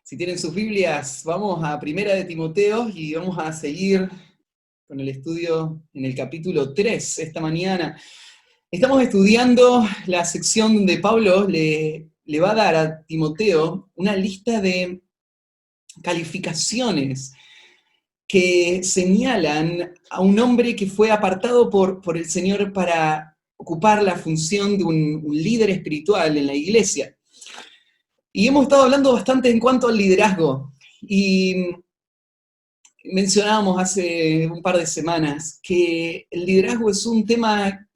Si tienen sus Biblias, vamos a Primera de Timoteo y vamos a seguir con el estudio en el capítulo 3 esta mañana. Estamos estudiando la sección donde Pablo le va a dar a Timoteo una lista de calificaciones que señalan a un hombre que fue apartado por el Señor para ocupar la función de un líder espiritual en la iglesia. Y hemos estado hablando bastante en cuanto al liderazgo. Y mencionábamos hace un par de semanas que el liderazgo es un tema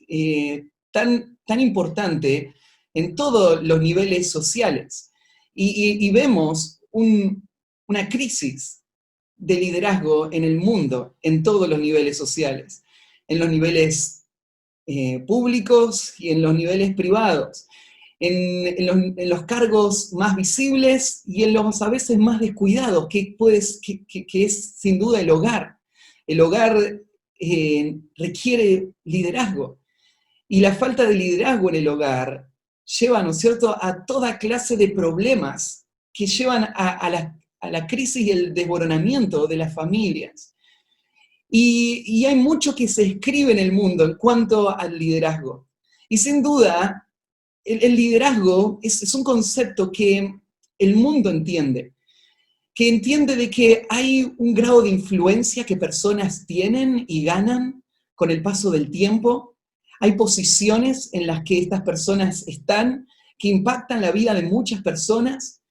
tan importante en todos los niveles sociales. Y vemos una crisis de liderazgo en el mundo, en todos los niveles sociales, en los niveles públicos y en los niveles privados. En los cargos más visibles y en los a veces más descuidados, que es sin duda el hogar. El hogar requiere liderazgo, y la falta de liderazgo en el hogar lleva, ¿no es cierto?, a toda clase de problemas que llevan a la crisis y el desboronamiento de las familias. Y hay mucho que se escribe en el mundo en cuanto al liderazgo. Y sin duda, el liderazgo es un concepto que el mundo entiende, que entiende de que hay un grado de influencia que personas tienen y ganan con el paso del tiempo. Hay posiciones en las que estas personas están, que impactan la vida de muchas personas,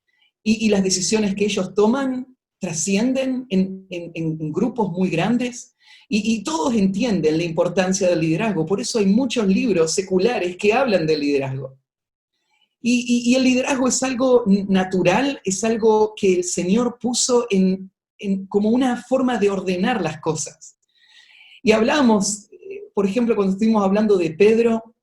y las decisiones que ellos toman trascienden en grupos muy grandes, y todos entienden la importancia del liderazgo. Por eso hay muchos libros seculares que hablan del liderazgo. Y el liderazgo es algo natural, es algo que el Señor puso como una forma de ordenar las cosas. Y hablamos, por ejemplo, cuando estuvimos hablando de Pedro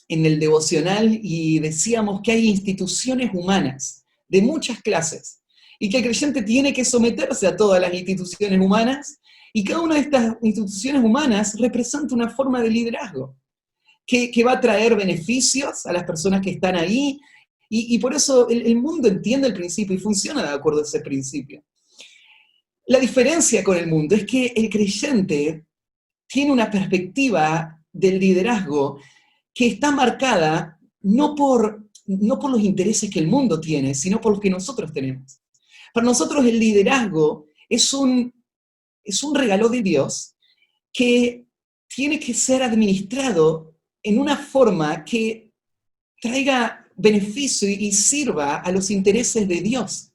en el devocional, y decíamos que hay instituciones humanas de muchas clases, y que el creyente tiene que someterse a todas las instituciones humanas, y cada una de estas instituciones humanas representa una forma de liderazgo que va a traer beneficios a las personas que están ahí, y por eso el mundo entiende el principio y funciona de acuerdo a ese principio. La diferencia con el mundo es que el creyente tiene una perspectiva del liderazgo que está marcada no por los intereses que el mundo tiene, sino por los que nosotros tenemos. Para nosotros el liderazgo es un regalo de Dios que tiene que ser administrado en una forma que traiga beneficio y sirva a los intereses de Dios.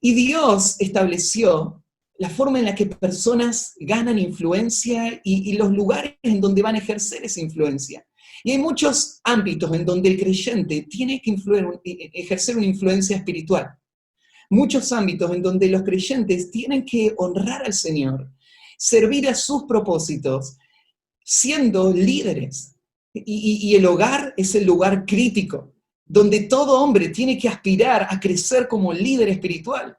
Y Dios estableció la forma en la que personas ganan influencia y los lugares en donde van a ejercer esa influencia. Y hay muchos ámbitos en donde el creyente tiene que ejercer una influencia espiritual. Muchos ámbitos en donde los creyentes tienen que honrar al Señor, servir a sus propósitos, siendo líderes. Y el hogar es el lugar crítico, donde todo hombre tiene que aspirar a crecer como líder espiritual.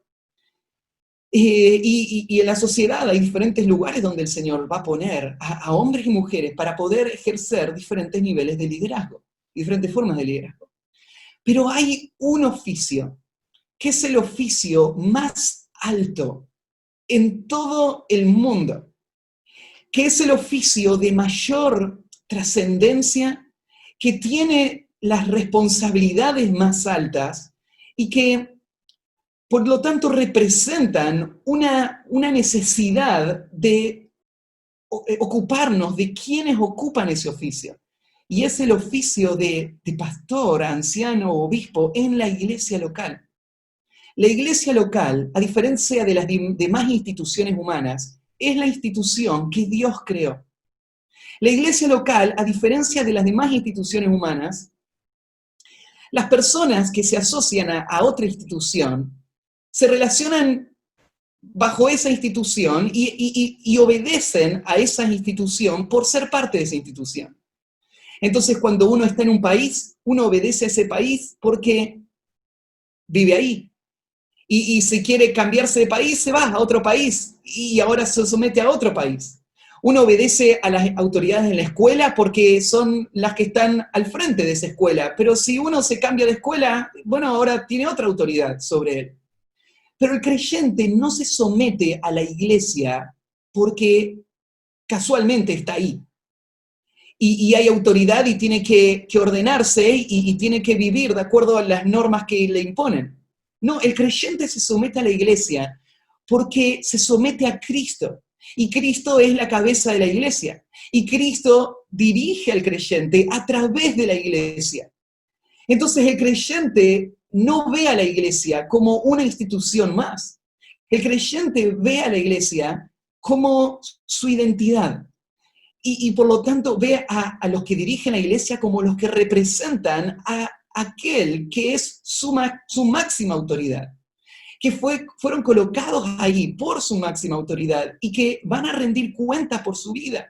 Y en la sociedad hay diferentes lugares donde el Señor va a poner a hombres y mujeres para poder ejercer diferentes niveles de liderazgo, diferentes formas de liderazgo. Pero hay un oficio, que es el oficio más alto en todo el mundo, que es el oficio de mayor trascendencia, que tiene las responsabilidades más altas y que, por lo tanto, representan una necesidad de ocuparnos de quienes ocupan ese oficio. Y es el oficio de pastor, anciano o obispo en la iglesia local. La iglesia local, a diferencia de las demás instituciones humanas, es la institución que Dios creó. La iglesia local, a diferencia de las demás instituciones humanas, las personas que se asocian a otra institución se relacionan bajo esa institución y obedecen a esa institución por ser parte de esa institución. Entonces, cuando uno está en un país, uno obedece a ese país porque vive ahí. Y si quiere cambiarse de país, se va a otro país y ahora se somete a otro país. Uno obedece a las autoridades en la escuela porque son las que están al frente de esa escuela, pero si uno se cambia de escuela, bueno, ahora tiene otra autoridad sobre él. Pero el creyente no se somete a la iglesia porque casualmente está ahí. Y hay autoridad y tiene que ordenarse y tiene que vivir de acuerdo a las normas que le imponen. No, el creyente se somete a la iglesia porque se somete a Cristo. Y Cristo es la cabeza de la iglesia. Y Cristo dirige al creyente a través de la iglesia. Entonces el creyente no ve a la iglesia como una institución más. El creyente ve a la iglesia como su identidad. Y por lo tanto ve a los que dirigen la iglesia como los que representan a aquel que es su máxima autoridad, que fueron colocados ahí por su máxima autoridad y que van a rendir cuentas por su vida.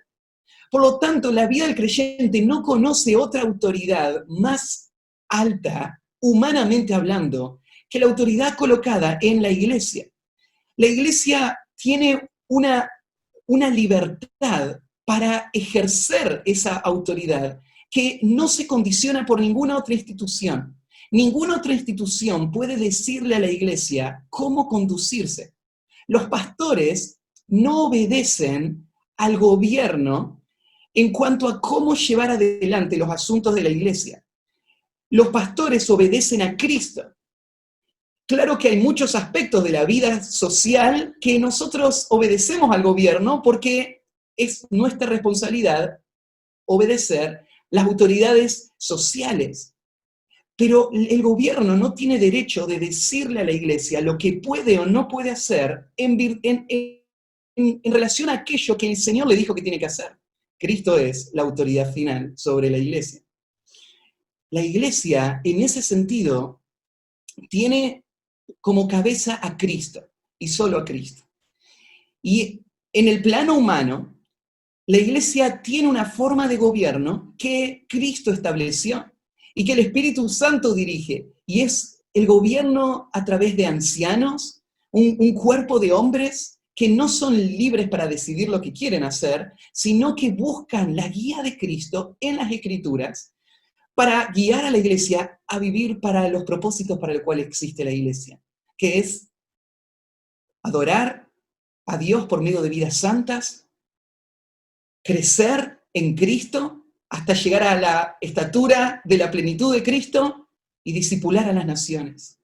Por lo tanto, la vida del creyente no conoce otra autoridad más alta, humanamente hablando, que la autoridad colocada en la iglesia. La iglesia tiene una libertad para ejercer esa autoridad que no se condiciona por ninguna otra institución. Ninguna otra institución puede decirle a la iglesia cómo conducirse. Los pastores no obedecen al gobierno en cuanto a cómo llevar adelante los asuntos de la iglesia. Los pastores obedecen a Cristo. Claro que hay muchos aspectos de la vida social que nosotros obedecemos al gobierno porque es nuestra responsabilidad obedecer las autoridades sociales. Pero el gobierno no tiene derecho de decirle a la iglesia lo que puede o no puede hacer en relación a aquello que el Señor le dijo que tiene que hacer. Cristo es la autoridad final sobre la iglesia. La iglesia, en ese sentido, tiene como cabeza a Cristo, y solo a Cristo. Y en el plano humano, la iglesia tiene una forma de gobierno que Cristo estableció y que el Espíritu Santo dirige, y es el gobierno a través de ancianos, un cuerpo de hombres que no son libres para decidir lo que quieren hacer, sino que buscan la guía de Cristo en las Escrituras para guiar a la iglesia a vivir para los propósitos para los cuales existe la iglesia, que es adorar a Dios por medio de vidas santas, crecer en Cristo hasta llegar a la estatura de la plenitud de Cristo y discipular a las naciones.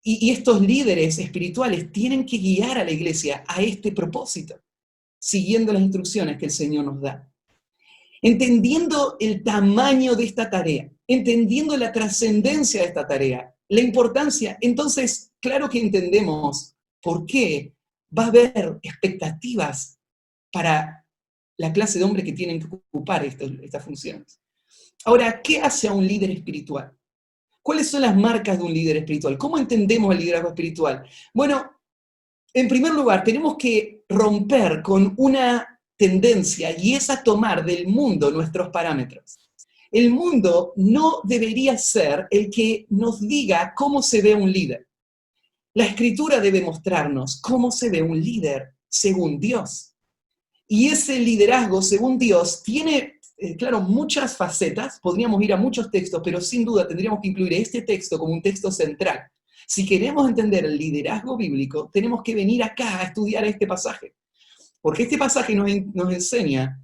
Y estos líderes espirituales tienen que guiar a la iglesia a este propósito, siguiendo las instrucciones que el Señor nos da. Entendiendo el tamaño de esta tarea, entendiendo la trascendencia de esta tarea, la importancia, entonces, claro que entendemos por qué va a haber expectativas para la clase de hombre que tienen que ocupar estas funciones. Ahora, ¿qué hace a un líder espiritual? ¿Cuáles son las marcas de un líder espiritual? ¿Cómo entendemos el liderazgo espiritual? Bueno, en primer lugar, tenemos que romper con una tendencia y es a tomar del mundo nuestros parámetros. El mundo no debería ser el que nos diga cómo se ve un líder. La Escritura debe mostrarnos cómo se ve un líder según Dios. Y ese liderazgo según Dios tiene, claro, muchas facetas, podríamos ir a muchos textos, pero sin duda tendríamos que incluir este texto como un texto central. Si queremos entender el liderazgo bíblico, tenemos que venir acá a estudiar este pasaje. Porque este pasaje nos enseña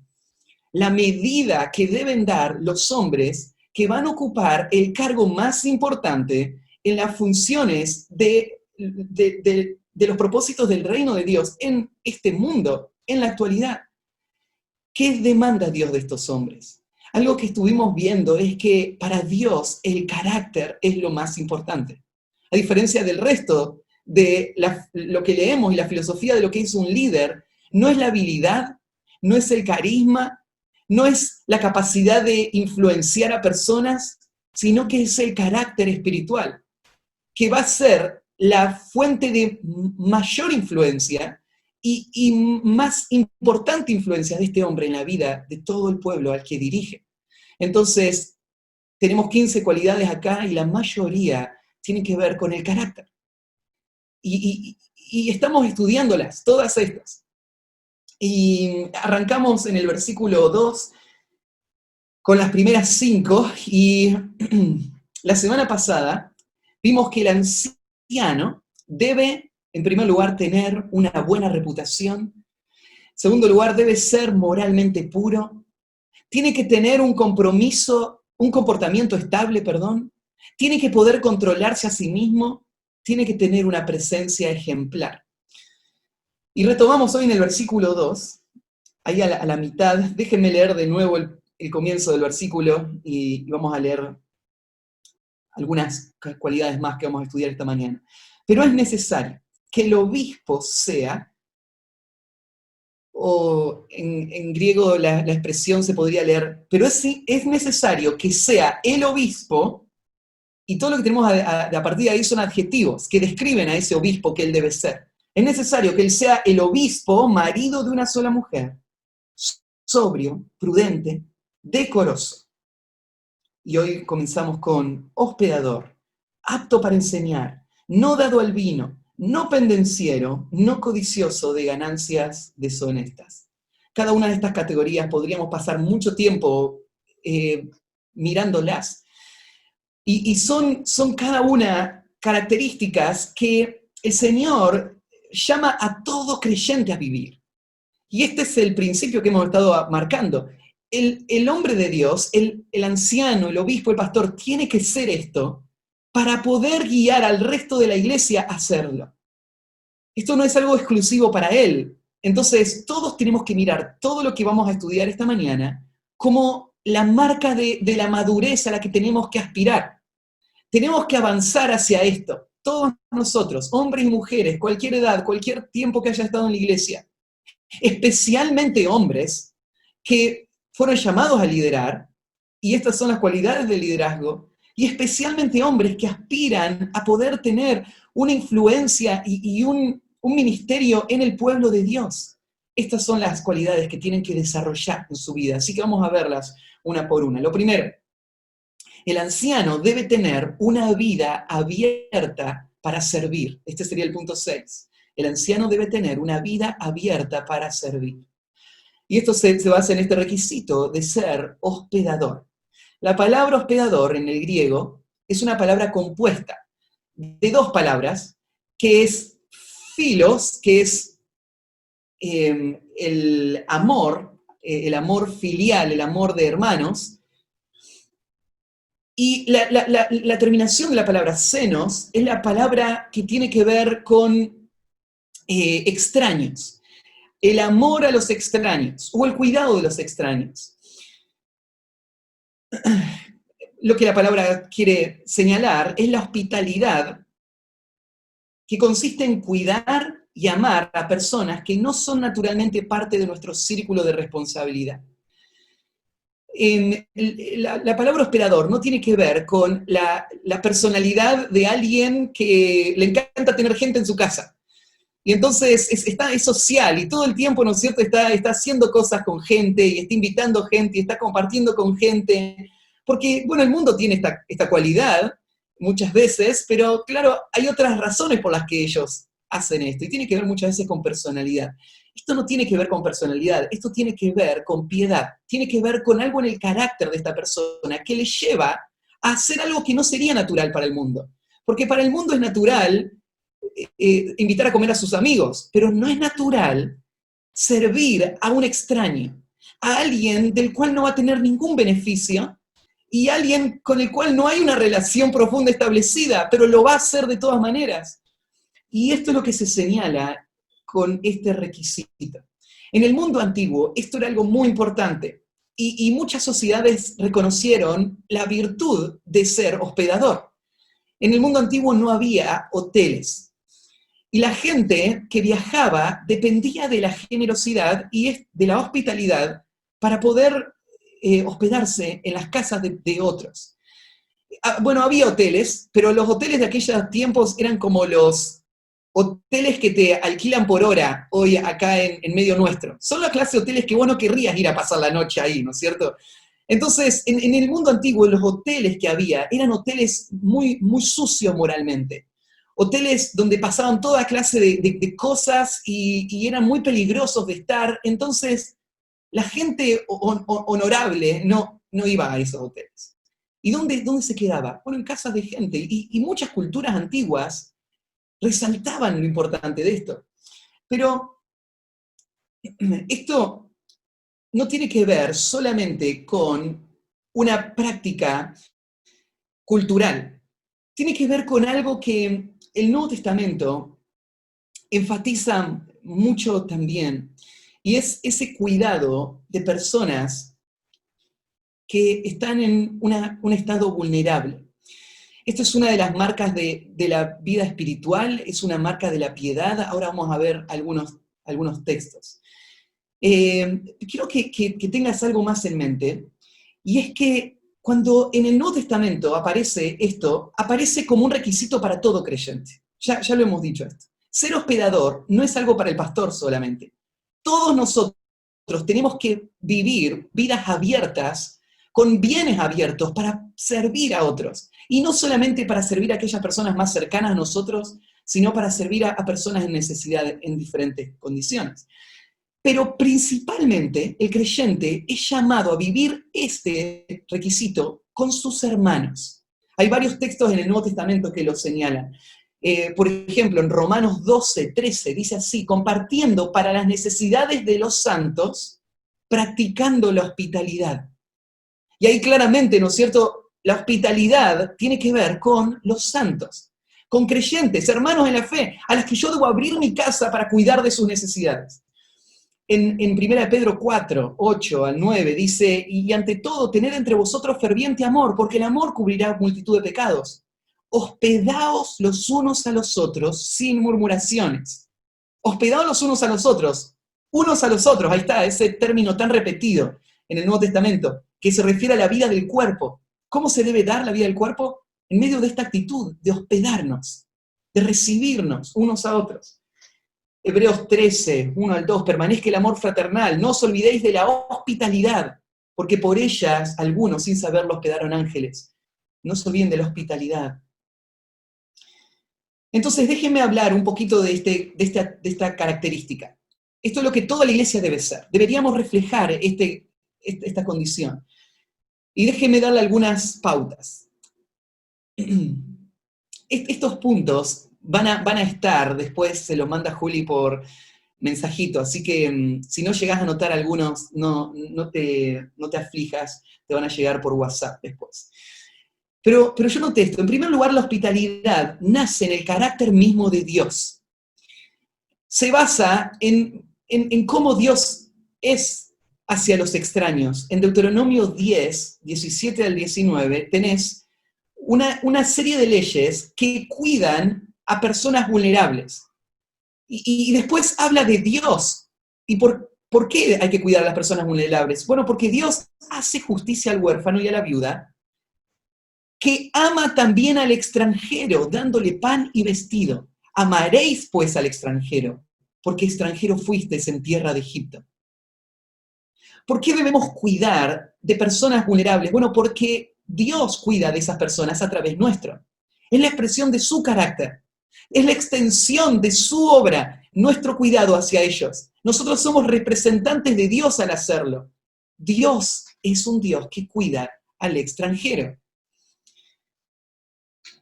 la medida que deben dar los hombres que van a ocupar el cargo más importante en las funciones de los propósitos del reino de Dios en este mundo, en la actualidad. ¿Qué demanda Dios de estos hombres? Algo que estuvimos viendo es que para Dios el carácter es lo más importante. A diferencia del resto de lo que leemos y la filosofía de lo que es un líder, no es la habilidad, no es el carisma, no es la capacidad de influenciar a personas, sino que es el carácter espiritual, que va a ser la fuente de mayor influencia y más importante influencia de este hombre en la vida de todo el pueblo al que dirige. Entonces, tenemos 15 cualidades acá y la mayoría tienen que ver con el carácter. Y estamos estudiándolas, todas estas. Y arrancamos en el versículo 2 con las primeras 5 y la semana pasada vimos que el anciano debe En primer lugar, tener una buena reputación. En segundo lugar, debe ser moralmente puro. Tiene que tener un compromiso, un comportamiento estable, perdón. Tiene que poder controlarse a sí mismo. Tiene que tener una presencia ejemplar. Y retomamos hoy en el versículo 2, ahí a la mitad. Déjenme leer de nuevo el comienzo del versículo y vamos a leer algunas cualidades más que vamos a estudiar esta mañana. Pero es necesario que el obispo sea, o en griego la expresión se podría leer, pero es necesario que sea el obispo, y todo lo que tenemos a partir de ahí son adjetivos que describen a ese obispo que él debe ser. Es necesario que él sea el obispo, marido de una sola mujer, sobrio, prudente, decoroso. Y hoy comenzamos con hospedador, apto para enseñar, no dado al vino, no pendenciero, no codicioso de ganancias deshonestas. Cada una de estas categorías podríamos pasar mucho tiempo mirándolas. Y son cada una características que el Señor llama a todo creyente a vivir. Y este es el principio que hemos estado marcando. El hombre de Dios, el anciano, el obispo, el pastor, tiene que ser esto para poder guiar al resto de la iglesia a hacerlo. Esto no es algo exclusivo para él. Entonces, todos tenemos que mirar todo lo que vamos a estudiar esta mañana como la marca de la madurez a la que tenemos que aspirar. Tenemos que avanzar hacia esto. Todos nosotros, hombres y mujeres, cualquier edad, cualquier tiempo que haya estado en la iglesia, especialmente hombres que fueron llamados a liderar, y estas son las cualidades del liderazgo, y especialmente hombres que aspiran a poder tener una influencia y un ministerio en el pueblo de Dios. Estas son las cualidades que tienen que desarrollar en su vida, así que vamos a verlas una por una. Lo primero, el anciano debe tener una vida abierta para servir. Este sería el punto 6. El anciano debe tener una vida abierta para servir. Y esto se basa en este requisito de ser hospedador. La palabra hospedador en el griego es una palabra compuesta de dos palabras, que es philos, que es el amor filial, el amor de hermanos, y la terminación de la palabra xenos es la palabra que tiene que ver con extraños. El amor a los extraños, o el cuidado de los extraños. Lo que la palabra quiere señalar es la hospitalidad, que consiste en cuidar y amar a personas que no son naturalmente parte de nuestro círculo de responsabilidad. La palabra hospedador no tiene que ver con la personalidad de alguien que le encanta tener gente en su casa. Y entonces es social y todo el tiempo, ¿no es cierto?, está haciendo cosas con gente y está invitando gente y está compartiendo con gente. Porque, bueno, el mundo tiene esta cualidad muchas veces, pero claro, hay otras razones por las que ellos hacen esto y tiene que ver muchas veces con personalidad. Esto no tiene que ver con personalidad, esto tiene que ver con piedad, tiene que ver con algo en el carácter de esta persona que le lleva a hacer algo que no sería natural para el mundo. Porque para el mundo es natural invitar a comer a sus amigos, pero no es natural servir a un extraño, a alguien del cual no va a tener ningún beneficio y alguien con el cual no hay una relación profunda establecida, pero lo va a hacer de todas maneras. Y esto es lo que se señala con este requisito. En el mundo antiguo esto era algo muy importante y muchas sociedades reconocieron la virtud de ser hospedador. En el mundo antiguo no había hoteles. Y la gente que viajaba dependía de la generosidad y de la hospitalidad para poder hospedarse en las casas de otros. Bueno, había hoteles, pero los hoteles de aquellos tiempos eran como los hoteles que te alquilan por hora hoy acá en medio nuestro. Son la clase de hoteles que vos no querrías ir a pasar la noche ahí, ¿no es cierto? Entonces, en el mundo antiguo, los hoteles que había eran hoteles muy, muy sucios moralmente. Hoteles donde pasaban toda clase de cosas y eran muy peligrosos de estar. Entonces, la gente honorable no iba a esos hoteles. ¿Y dónde se quedaba? Bueno, en casas de gente. Y muchas culturas antiguas resaltaban lo importante de esto. Pero esto no tiene que ver solamente con una práctica cultural. Tiene que ver con algo que el Nuevo Testamento enfatiza mucho también, y es ese cuidado de personas que están en un estado vulnerable. Esto es una de las marcas de la vida espiritual, es una marca de la piedad. Ahora vamos a ver algunos textos. Quiero que tengas algo más en mente, y es que cuando en el Nuevo Testamento aparece esto, aparece como un requisito para todo creyente. Ya lo hemos dicho esto. Ser hospedador no es algo para el pastor solamente. Todos nosotros tenemos que vivir vidas abiertas, con bienes abiertos, para servir a otros. Y no solamente para servir a aquellas personas más cercanas a nosotros, sino para servir a personas en necesidad en diferentes condiciones. Pero principalmente el creyente es llamado a vivir este requisito con sus hermanos. Hay varios textos en el Nuevo Testamento que lo señalan. Por ejemplo, en Romanos 12:13 dice así: compartiendo para las necesidades de los santos, practicando la hospitalidad. Y ahí claramente, ¿no es cierto?, la hospitalidad tiene que ver con los santos, con creyentes, hermanos en la fe, a las que yo debo abrir mi casa para cuidar de sus necesidades. En 1 Pedro 4:8-9 dice: y ante todo, tened entre vosotros ferviente amor, porque el amor cubrirá multitud de pecados. Hospedaos los unos a los otros sin murmuraciones. Hospedaos los unos a los otros, ahí está, ese término tan repetido en el Nuevo Testamento, que se refiere a la vida del cuerpo. ¿Cómo se debe dar la vida del cuerpo? En medio de esta actitud de hospedarnos, de recibirnos unos a otros. Hebreos 13:1-2, permanezca el amor fraternal, no os olvidéis de la hospitalidad, porque por ellas algunos sin saberlo hospedaron ángeles. No se olviden de la hospitalidad. Entonces déjenme hablar un poquito de esta característica. Esto es lo que toda la iglesia debe ser. Deberíamos reflejar esta condición. Y déjenme darle algunas pautas. Estos puntos van a estar, después se los manda Juli por mensajito, así que si no llegás a anotar algunos, no te aflijas, te van a llegar por WhatsApp después. Pero yo noté esto. En primer lugar, la hospitalidad nace en el carácter mismo de Dios. Se basa en cómo Dios es hacia los extraños. En Deuteronomio 10:17-19, tenés una serie de leyes que cuidan a personas vulnerables. Y después habla de Dios. ¿Y por qué hay que cuidar a las personas vulnerables? Bueno, porque Dios hace justicia al huérfano y a la viuda, que ama también al extranjero, dándole pan y vestido. Amaréis, pues, al extranjero, porque extranjero fuisteis en tierra de Egipto. ¿Por qué debemos cuidar de personas vulnerables? Bueno, porque Dios cuida de esas personas a través nuestro. Es la expresión de su carácter. Es la extensión de su obra, nuestro cuidado hacia ellos. Nosotros somos representantes de Dios al hacerlo. Dios es un Dios que cuida al extranjero.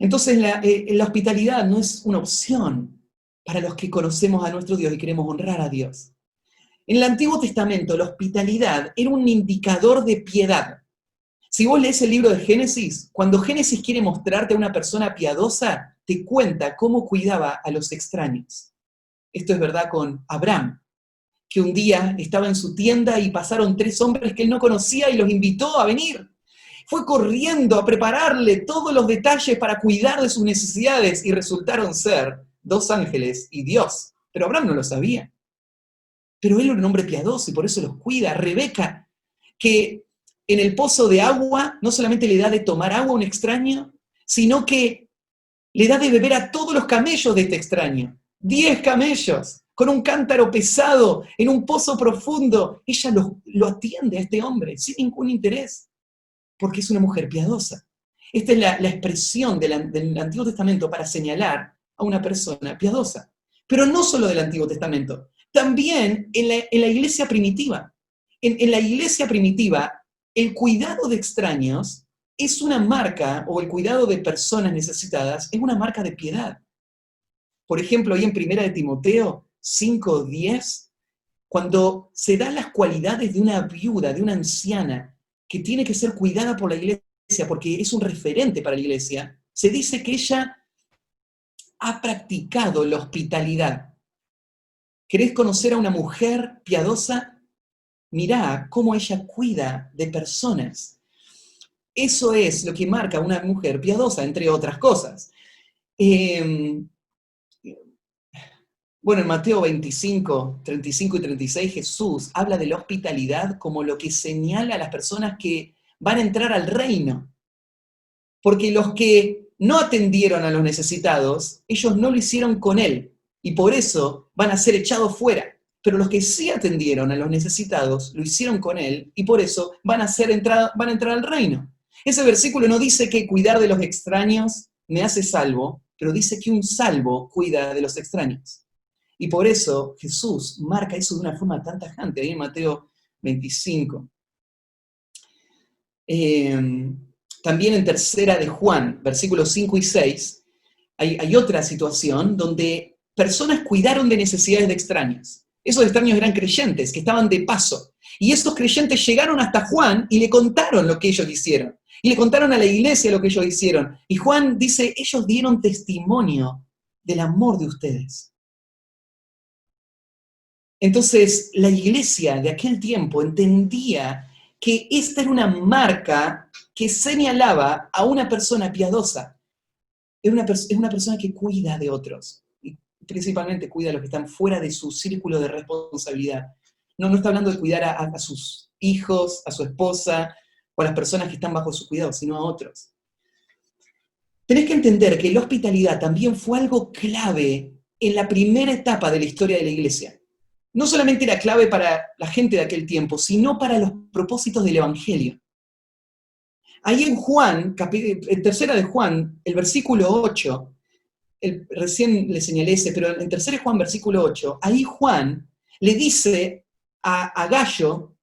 Entonces la hospitalidad no es una opción para los que conocemos a nuestro Dios y queremos honrar a Dios. En el Antiguo Testamento la hospitalidad era un indicador de piedad. Si vos lees el libro de Génesis, cuando Génesis quiere mostrarte a una persona piadosa, te cuenta cómo cuidaba a los extraños. Esto es verdad con Abraham, que un día estaba en su tienda y pasaron 3 hombres que él no conocía y los invitó a venir. Fue corriendo a prepararle todos los detalles para cuidar de sus necesidades y resultaron ser 2 ángeles y Dios. Pero Abraham no lo sabía. Pero él era un hombre piadoso y por eso los cuida. Rebeca, que en el pozo de agua no solamente le da de tomar agua a un extraño, sino que le da de beber a todos los camellos de este extraño. 10 camellos, con un cántaro pesado, en un pozo profundo. Ella lo atiende a este hombre sin ningún interés, porque es una mujer piadosa. Esta es la expresión del Antiguo Testamento para señalar a una persona piadosa. Pero no solo del Antiguo Testamento, también en la iglesia primitiva. En la iglesia primitiva, el cuidado de extraños es una marca, o el cuidado de personas necesitadas, es una marca de piedad. por ejemplo, ahí en Primera de Timoteo 5:10, cuando se dan las cualidades de una viuda, de una anciana, que tiene que ser cuidada por la iglesia porque es un referente para la iglesia, se dice que ella ha practicado la hospitalidad. ¿Querés conocer a una mujer piadosa? Mirá cómo ella cuida de personas. Eso es lo que marca a una mujer piadosa, entre otras cosas. Bueno, en Mateo 25, 35 y 36, Jesús habla de la hospitalidad como lo que señala a las personas que van a entrar al reino. Porque los que no atendieron a los necesitados, ellos no lo hicieron con él, y por eso van a ser echados fuera. Pero los que sí atendieron a los necesitados, lo hicieron con él, y por eso van a entrar al reino. Ese versículo no dice que cuidar de los extraños me hace salvo, pero dice que un salvo cuida de los extraños. Y por eso Jesús marca eso de una forma tan tajante, ahí en Mateo 25. También en Tercera de Juan, versículos 5 y 6, hay otra situación donde personas cuidaron de necesidades de extraños. Esos extraños eran creyentes que estaban de paso. Y estos creyentes llegaron hasta Juan y le contaron lo que ellos hicieron. Y le contaron a la iglesia lo que ellos hicieron. Y Juan dice, ellos dieron testimonio del amor de ustedes. Entonces, la iglesia de aquel tiempo entendía que esta era una marca que señalaba a una persona piadosa. Es una persona que cuida de otros, y principalmente cuida a los que están fuera de su círculo de responsabilidad. No está hablando de cuidar a sus hijos, a su esposa, o a las personas que están bajo su cuidado, sino a otros. Tenés que entender que la hospitalidad también fue algo clave en la primera etapa de la historia de la iglesia. No solamente era clave para la gente de aquel tiempo, sino para los propósitos del Evangelio. Ahí en Juan, en Tercera de Juan, el versículo 8, recién le señalé ese, pero en Tercera de Juan, versículo 8, ahí Juan le dice a Gallo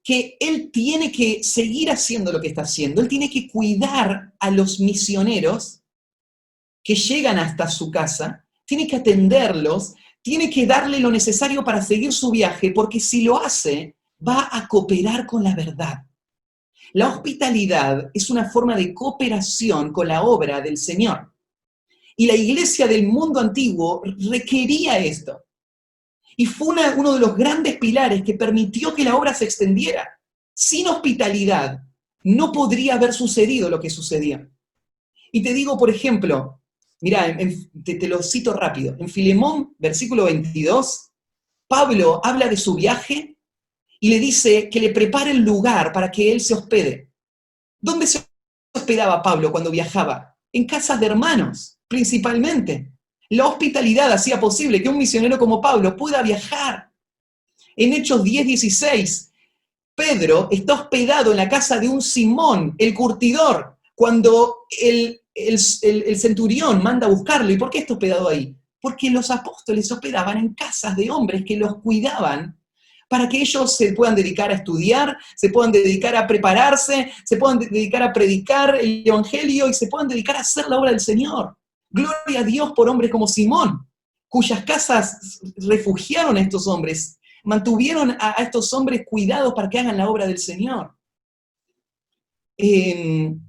que él tiene que seguir haciendo lo que está haciendo, él tiene que cuidar a los misioneros que llegan hasta su casa, tiene que atenderlos, tiene que darle lo necesario para seguir su viaje, porque si lo hace, va a cooperar con la verdad. La hospitalidad es una forma de cooperación con la obra del Señor. Y la iglesia del mundo antiguo requería esto. Y fue uno de los grandes pilares que permitió que la obra se extendiera. Sin hospitalidad no podría haber sucedido lo que sucedió. Y te digo, por ejemplo, mirá, te lo cito rápido. En Filemón, versículo 22, Pablo habla de su viaje y le dice que le prepare el lugar para que él se hospede. ¿Dónde se hospedaba Pablo cuando viajaba? En casas de hermanos, principalmente. La hospitalidad hacía posible que un misionero como Pablo pueda viajar. En Hechos 10:16, Pedro está hospedado en la casa de un Simón, el curtidor, cuando el centurión manda a buscarlo. ¿Y por qué está hospedado ahí? Porque los apóstoles hospedaban en casas de hombres que los cuidaban para que ellos se puedan dedicar a estudiar, se puedan dedicar a prepararse, se puedan dedicar a predicar el evangelio y se puedan dedicar a hacer la obra del Señor. Gloria a Dios por hombres como Simón, cuyas casas refugiaron a estos hombres, mantuvieron a estos hombres cuidados para que hagan la obra del Señor. En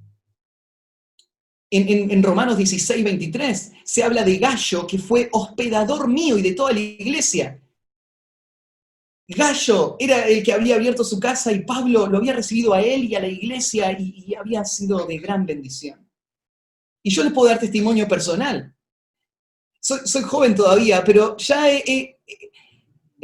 Romanos 16:23 se habla de Gallo, que fue hospedador mío y de toda la iglesia. Gallo era el que había abierto su casa y Pablo lo había recibido a él y a la iglesia y había sido de gran bendición. Y yo les puedo dar testimonio personal. Soy joven todavía, pero ya he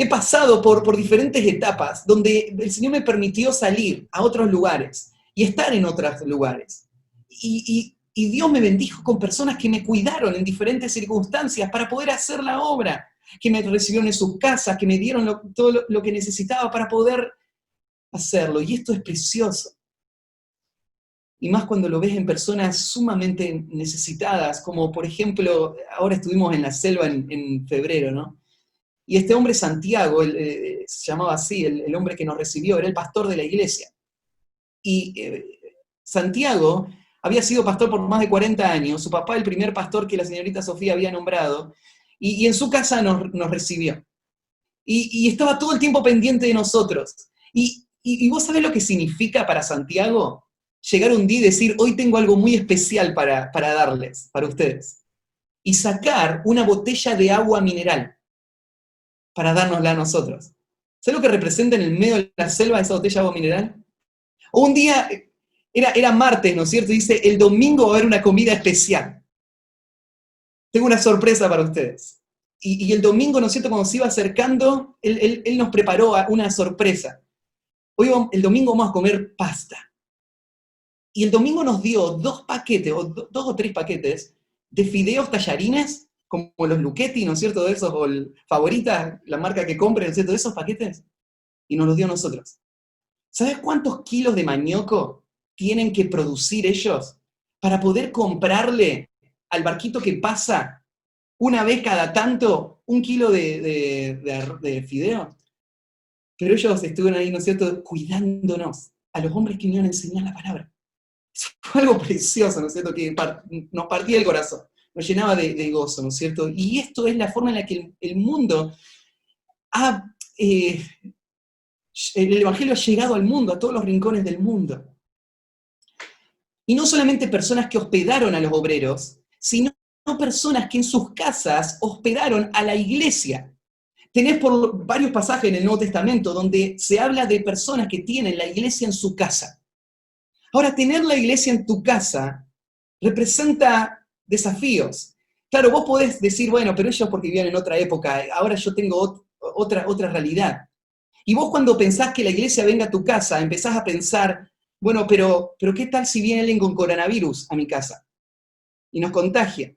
pasado por diferentes etapas donde el Señor me permitió salir a otros lugares y estar en otros lugares. Y Dios me bendijo con personas que me cuidaron en diferentes circunstancias para poder hacer la obra, que me recibieron en sus casas, que me dieron todo lo que necesitaba para poder hacerlo. Y esto es precioso. Y más cuando lo ves en personas sumamente necesitadas, como por ejemplo, ahora estuvimos en la selva en febrero, ¿no? Y este hombre Santiago, se llamaba así, el hombre que nos recibió, era el pastor de la iglesia. Y Santiago había sido pastor por más de 40 años, su papá el primer pastor que la señorita Sofía había nombrado, y en su casa nos recibió. Y estaba todo el tiempo pendiente de nosotros. Y vos sabés lo que significa para Santiago llegar un día y decir, hoy tengo algo muy especial para darles, para ustedes. Y sacar una botella de agua mineral para dárnosla a nosotros. ¿Sabés lo que representa en el medio de la selva esa botella de agua mineral? O un día, era martes, ¿no es cierto? Y dice, el domingo va a haber una comida especial. Tengo una sorpresa para ustedes. Y el domingo, ¿no es cierto? Cuando se iba acercando, él nos preparó una sorpresa. Hoy, el domingo vamos a comer pasta. Y el domingo nos dio 2 paquetes, o 2 o 3 paquetes, de fideos tallarines, como los Luchetti, ¿no es cierto? De esos, o el Favorita, la marca que compre, ¿no es cierto? De esos paquetes. Y nos los dio a nosotros. ¿Sabes cuántos kilos de manioco tienen que producir ellos para poder comprarle al barquito que pasa una vez cada tanto 1 kilo de fideo? Pero ellos estuvieron ahí, ¿no es cierto?, cuidándonos, a los hombres que vinieron a enseñar la palabra. Eso fue algo precioso, ¿no es cierto?, que nos partía el corazón, nos llenaba de gozo, ¿no es cierto? Y esto es la forma en la que el mundo ha... el Evangelio ha llegado al mundo, a todos los rincones del mundo. Y no solamente personas que hospedaron a los obreros, sino personas que en sus casas hospedaron a la iglesia. Tenés por varios pasajes en el Nuevo Testamento donde se habla de personas que tienen la iglesia en su casa. Ahora, tener la iglesia en tu casa representa desafíos. Claro, vos podés decir, bueno, pero ellos porque vivían en otra época, ahora yo tengo otra realidad. Y vos cuando pensás que la iglesia venga a tu casa, empezás a pensar, bueno, pero ¿qué tal si viene alguien con coronavirus a mi casa y nos contagia?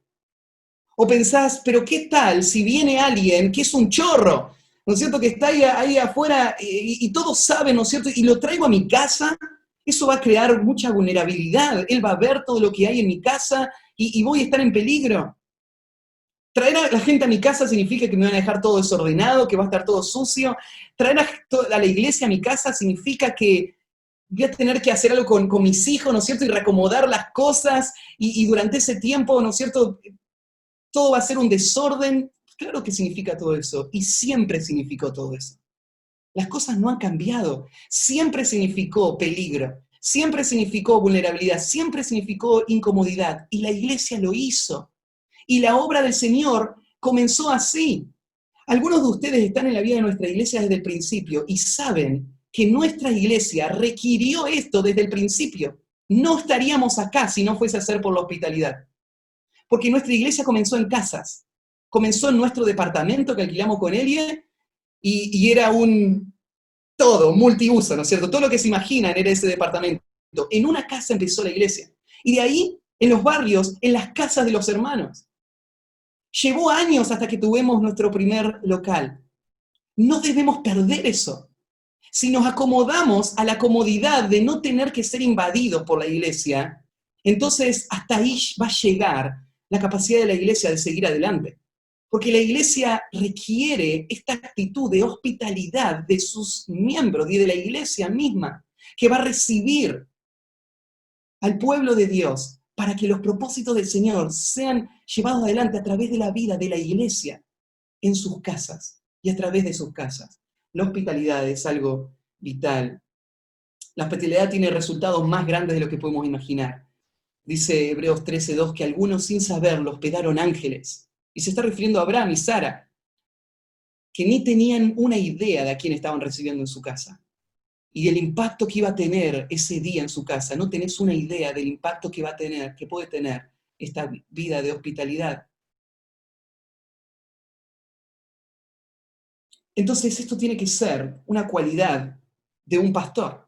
O pensás, pero ¿qué tal si viene alguien que es un chorro, ¿no es cierto?, que está ahí afuera y todos saben, ¿no es cierto?, y lo traigo a mi casa, eso va a crear mucha vulnerabilidad, él va a ver todo lo que hay en mi casa y voy a estar en peligro. Traer a la gente a mi casa significa que me van a dejar todo desordenado, que va a estar todo sucio. Traer a la iglesia a mi casa significa que voy a tener que hacer algo con mis hijos, ¿no es cierto?, y reacomodar las cosas, y durante ese tiempo, ¿no es cierto?, todo va a ser un desorden. Claro que significa todo eso, y siempre significó todo eso. Las cosas no han cambiado. Siempre significó peligro, siempre significó vulnerabilidad, siempre significó incomodidad, y la iglesia lo hizo. Y la obra del Señor comenzó así. Algunos de ustedes están en la vida de nuestra iglesia desde el principio y saben que nuestra iglesia requirió esto desde el principio. No estaríamos acá si no fuese a ser por la hospitalidad. Porque nuestra iglesia comenzó en casas. Comenzó en nuestro departamento que alquilamos con Elie y era todo, multiuso, ¿no es cierto? Todo lo que se imaginan era ese departamento. En una casa empezó la iglesia. Y de ahí, en los barrios, en las casas de los hermanos. Llevó años hasta que tuvimos nuestro primer local. No debemos perder eso. Si nos acomodamos a la comodidad de no tener que ser invadidos por la iglesia, entonces hasta ahí va a llegar la capacidad de la iglesia de seguir adelante. Porque la iglesia requiere esta actitud de hospitalidad de sus miembros y de la iglesia misma, que va a recibir al pueblo de Dios para que los propósitos del Señor sean llevados adelante a través de la vida de la iglesia en sus casas y a través de sus casas. La hospitalidad es algo vital. La hospitalidad tiene resultados más grandes de lo que podemos imaginar. Dice Hebreos 13:2 que algunos sin saberlo hospedaron ángeles. Y se está refiriendo a Abraham y Sara, que ni tenían una idea de a quién estaban recibiendo en su casa. Y el impacto que iba a tener ese día en su casa. No tenés una idea del impacto que va a tener, que puede tener esta vida de hospitalidad. Entonces esto tiene que ser una cualidad de un pastor.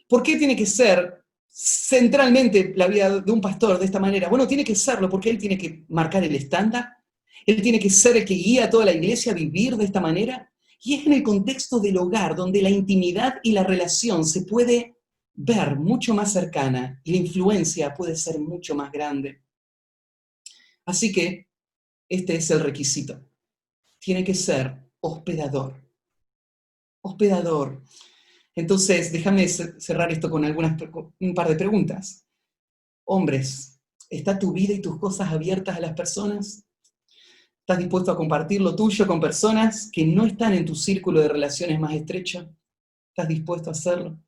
¿Por qué tiene que ser centralmente la vida de un pastor de esta manera? Bueno, tiene que serlo porque él tiene que marcar el estándar, él tiene que ser el que guía a toda la iglesia a vivir de esta manera, y es en el contexto del hogar donde la intimidad y la relación se puede ver mucho más cercana y la influencia puede ser mucho más grande. Así que este es el requisito. Tiene que ser hospedador. Hospedador. Entonces, déjame cerrar esto con un par de preguntas. Hombres, ¿está tu vida y tus cosas abiertas a las personas? ¿Estás dispuesto a compartir lo tuyo con personas que no están en tu círculo de relaciones más estrecho? ¿Estás dispuesto a hacerlo?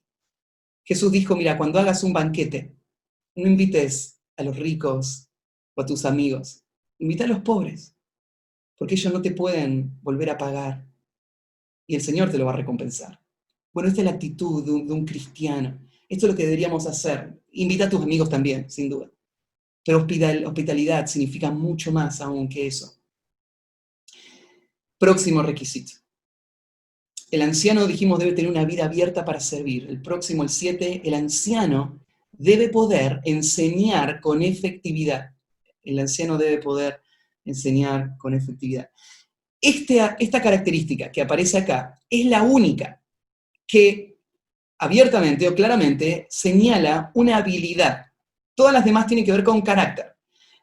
Jesús dijo, mira, cuando hagas un banquete, no invites a los ricos o a tus amigos, invita a los pobres, porque ellos no te pueden volver a pagar y el Señor te lo va a recompensar. Bueno, esta es la actitud de un cristiano. Esto es lo que deberíamos hacer. Invita a tus amigos también, sin duda. Pero hospitalidad significa mucho más aún que eso. Próximo requisito. El anciano, dijimos, debe tener una vida abierta para servir. El próximo, el 7, el anciano debe poder enseñar con efectividad. El anciano debe poder enseñar con efectividad. Esta característica que aparece acá es la única que abiertamente o claramente señala una habilidad. Todas las demás tienen que ver con carácter,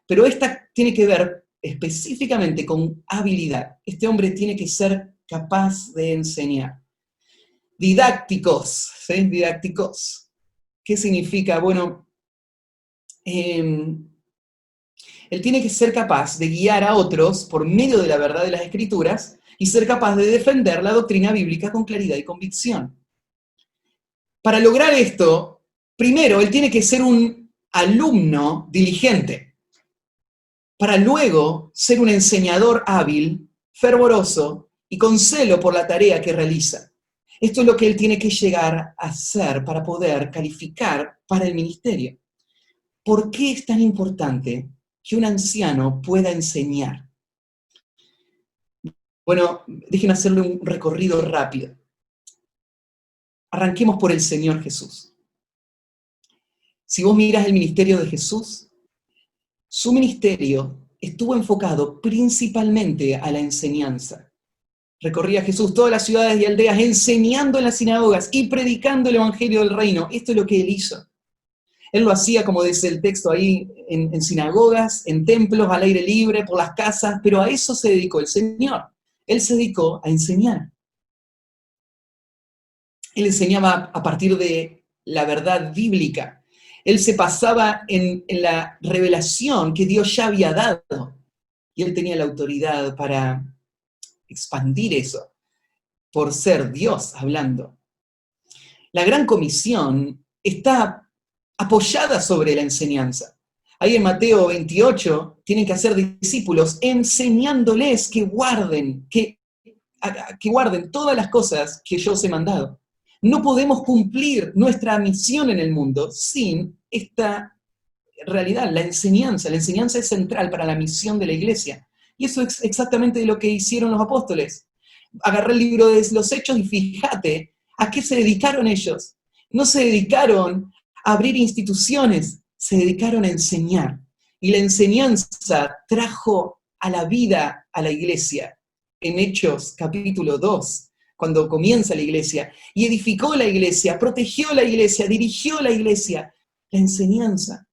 pero esta tiene que ver específicamente con habilidad. Este hombre tiene que ser capaz de enseñar. Didácticos, ¿sí? Didácticos. ¿Qué significa? Bueno, él tiene que ser capaz de guiar a otros por medio de la verdad de las Escrituras y ser capaz de defender la doctrina bíblica con claridad y convicción. Para lograr esto, primero, él tiene que ser un alumno diligente, para luego ser un enseñador hábil, fervoroso y con celo por la tarea que realiza. Esto es lo que él tiene que llegar a ser para poder calificar para el ministerio. ¿Por qué es tan importante que un anciano pueda enseñar? Bueno, déjenme hacerle un recorrido rápido. Arranquemos por el Señor Jesús. Si vos miras el ministerio de Jesús, su ministerio estuvo enfocado principalmente a la enseñanza. Recorría Jesús todas las ciudades y aldeas enseñando en las sinagogas y predicando el evangelio del reino. Esto es lo que él hizo. Él lo hacía, como dice el texto ahí, en sinagogas, en templos, al aire libre, por las casas, pero a eso se dedicó el Señor. Él se dedicó a enseñar. Él enseñaba a partir de la verdad bíblica. Él se pasaba en la revelación que Dios ya había dado. Y él tenía la autoridad para expandir eso, por ser Dios hablando. La gran comisión está apoyada sobre la enseñanza. Ahí en Mateo 28 tienen que hacer discípulos enseñándoles que guarden todas las cosas que yo os he mandado. No podemos cumplir nuestra misión en el mundo sin esta realidad, la enseñanza. La enseñanza es central para la misión de la iglesia. Y eso es exactamente lo que hicieron los apóstoles. Agarré el libro de los Hechos y fíjate a qué se dedicaron ellos. No se dedicaron a abrir instituciones, se dedicaron a enseñar. Y la enseñanza trajo a la vida a la iglesia. En Hechos capítulo 2, cuando comienza la iglesia, y edificó la iglesia, protegió la iglesia, dirigió la iglesia. La enseñanza.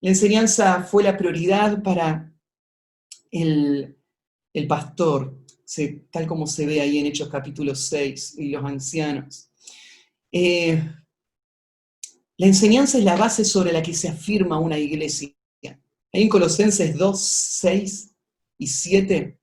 La enseñanza fue la prioridad para el pastor, tal como se ve ahí en Hechos capítulo 6, y los ancianos. La enseñanza es la base sobre la que se afirma una iglesia. Ahí en Colosenses 2, 6 y 7,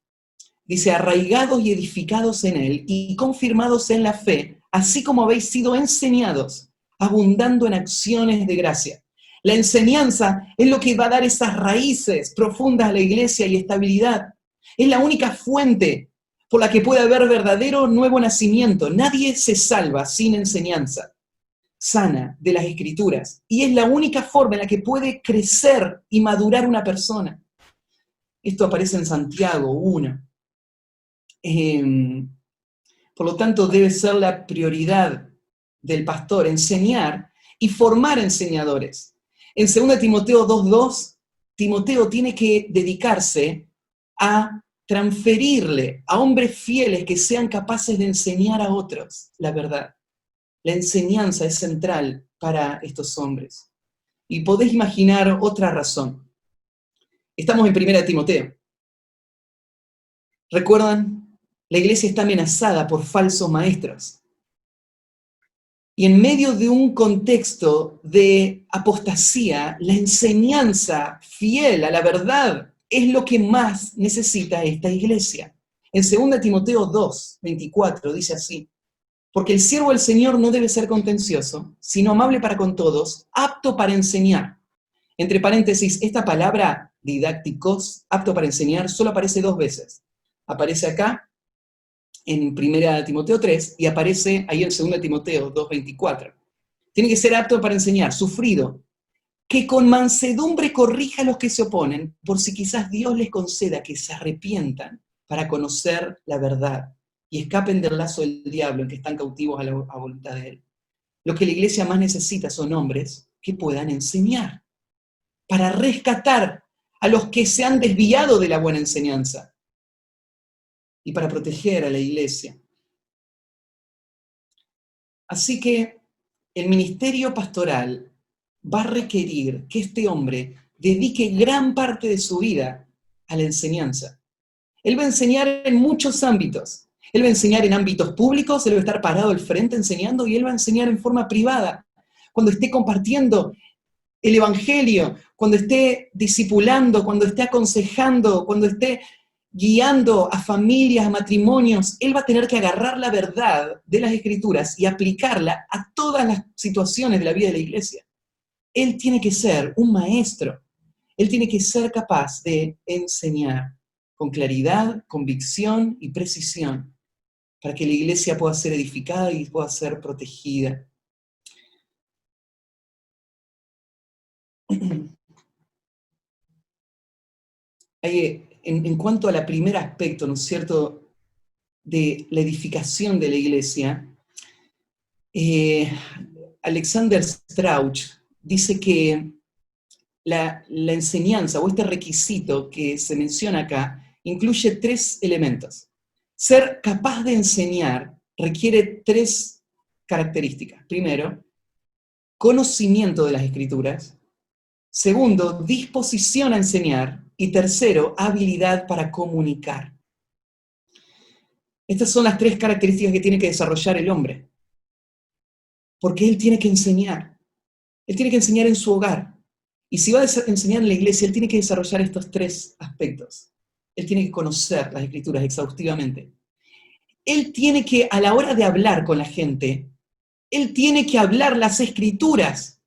dice, arraigados y edificados en él, y confirmados en la fe, así como habéis sido enseñados, abundando en acciones de gracia. La enseñanza es lo que va a dar esas raíces profundas a la iglesia y estabilidad. Es la única fuente por la que puede haber verdadero nuevo nacimiento. Nadie se salva sin enseñanza sana de las Escrituras. Y es la única forma en la que puede crecer y madurar una persona. Esto aparece en Santiago 1. Por lo tanto, debe ser la prioridad del pastor enseñar y formar enseñadores. En 2 Timoteo 2:2, Timoteo tiene que dedicarse a transferirle a hombres fieles que sean capaces de enseñar a otros la verdad. La enseñanza es central para estos hombres. Y podés imaginar otra razón. Estamos en 1 Timoteo. ¿Recuerdan? La iglesia está amenazada por falsos maestros. Y en medio de un contexto de apostasía, la enseñanza fiel a la verdad es lo que más necesita esta iglesia. En 2 Timoteo 2, 24 dice así: porque el siervo del Señor no debe ser contencioso, sino amable para con todos, apto para enseñar. Entre paréntesis, esta palabra didácticos, apto para enseñar, solo aparece 2 veces. Aparece acá en 1 Timoteo 3 y aparece ahí en 2 Timoteo 2:24. Tiene que ser apto para enseñar, sufrido, que con mansedumbre corrija a los que se oponen, por si quizás Dios les conceda que se arrepientan para conocer la verdad y escapen del lazo del diablo en que están cautivos a la voluntad de él. Lo que la iglesia más necesita son hombres que puedan enseñar, para rescatar a los que se han desviado de la buena enseñanza y para proteger a la iglesia. Así que el ministerio pastoral va a requerir que este hombre dedique gran parte de su vida a la enseñanza. Él va a enseñar en muchos ámbitos. Él va a enseñar en ámbitos públicos, él va a estar parado al frente enseñando, y él va a enseñar en forma privada, cuando esté compartiendo el evangelio, cuando esté discipulando, cuando esté aconsejando, cuando esté guiando a familias, a matrimonios. Él va a tener que agarrar la verdad de las Escrituras y aplicarla a todas las situaciones de la vida de la iglesia. Él tiene que ser un maestro. Él tiene que ser capaz de enseñar con claridad, convicción y precisión, para que la iglesia pueda ser edificada y pueda ser protegida. En cuanto al primer aspecto, ¿no es cierto?, de la edificación de la iglesia, Alexander Strauch dice que la enseñanza o este requisito que se menciona acá incluye 3 elementos. Ser capaz de enseñar requiere 3 características. Primero, conocimiento de las Escrituras. Segundo, disposición a enseñar. Y tercero, habilidad para comunicar. Estas son las 3 características que tiene que desarrollar el hombre. Porque él tiene que enseñar. Él tiene que enseñar en su hogar. Y si va a enseñar en la iglesia, él tiene que desarrollar estos 3 aspectos. Él tiene que conocer las Escrituras exhaustivamente. Él tiene que, a la hora de hablar con la gente, él tiene que hablar las Escrituras.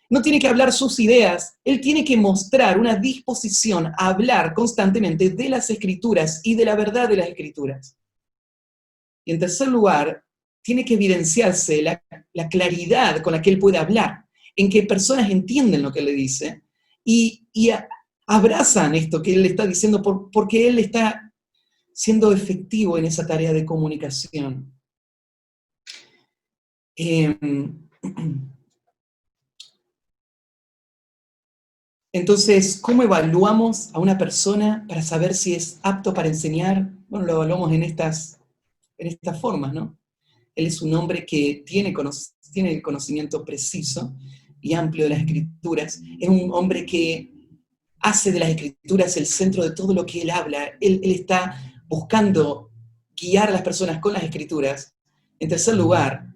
No tiene que hablar sus ideas, él tiene que mostrar una disposición a hablar constantemente de las Escrituras y de la verdad de las Escrituras. Y en tercer lugar, tiene que evidenciarse la claridad con la que él puede hablar, en que personas entienden lo que él le dice y abrazan esto que él le está diciendo porque él está siendo efectivo en esa tarea de comunicación. Entonces, ¿cómo evaluamos a una persona para saber si es apto para enseñar? Bueno, lo evaluamos en estas formas, ¿no? Él es un hombre que tiene el conocimiento preciso y amplio de las Escrituras. Es un hombre que hace de las Escrituras el centro de todo lo que él habla. Él está buscando guiar a las personas con las Escrituras. En tercer lugar,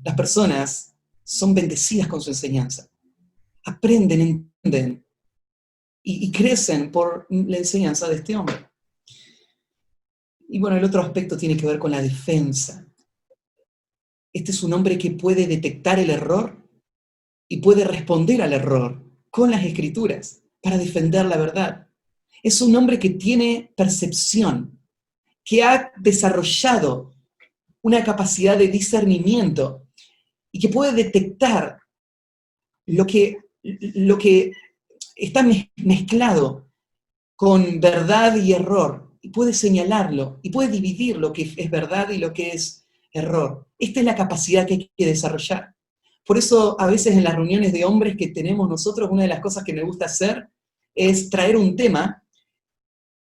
las personas son bendecidas con su enseñanza. Aprenden, entienden y crecen por la enseñanza de este hombre. Y bueno, el otro aspecto tiene que ver con la defensa. Este es un hombre que puede detectar el error y puede responder al error con las Escrituras para defender la verdad. Es un hombre que tiene percepción, que ha desarrollado una capacidad de discernimiento y que puede detectar lo que está mezclado con verdad y error, y puede señalarlo, y puede dividir lo que es verdad y lo que es error. Esta es la capacidad que hay que desarrollar. Por eso, a veces en las reuniones de hombres que tenemos nosotros, una de las cosas que me gusta hacer es traer un tema,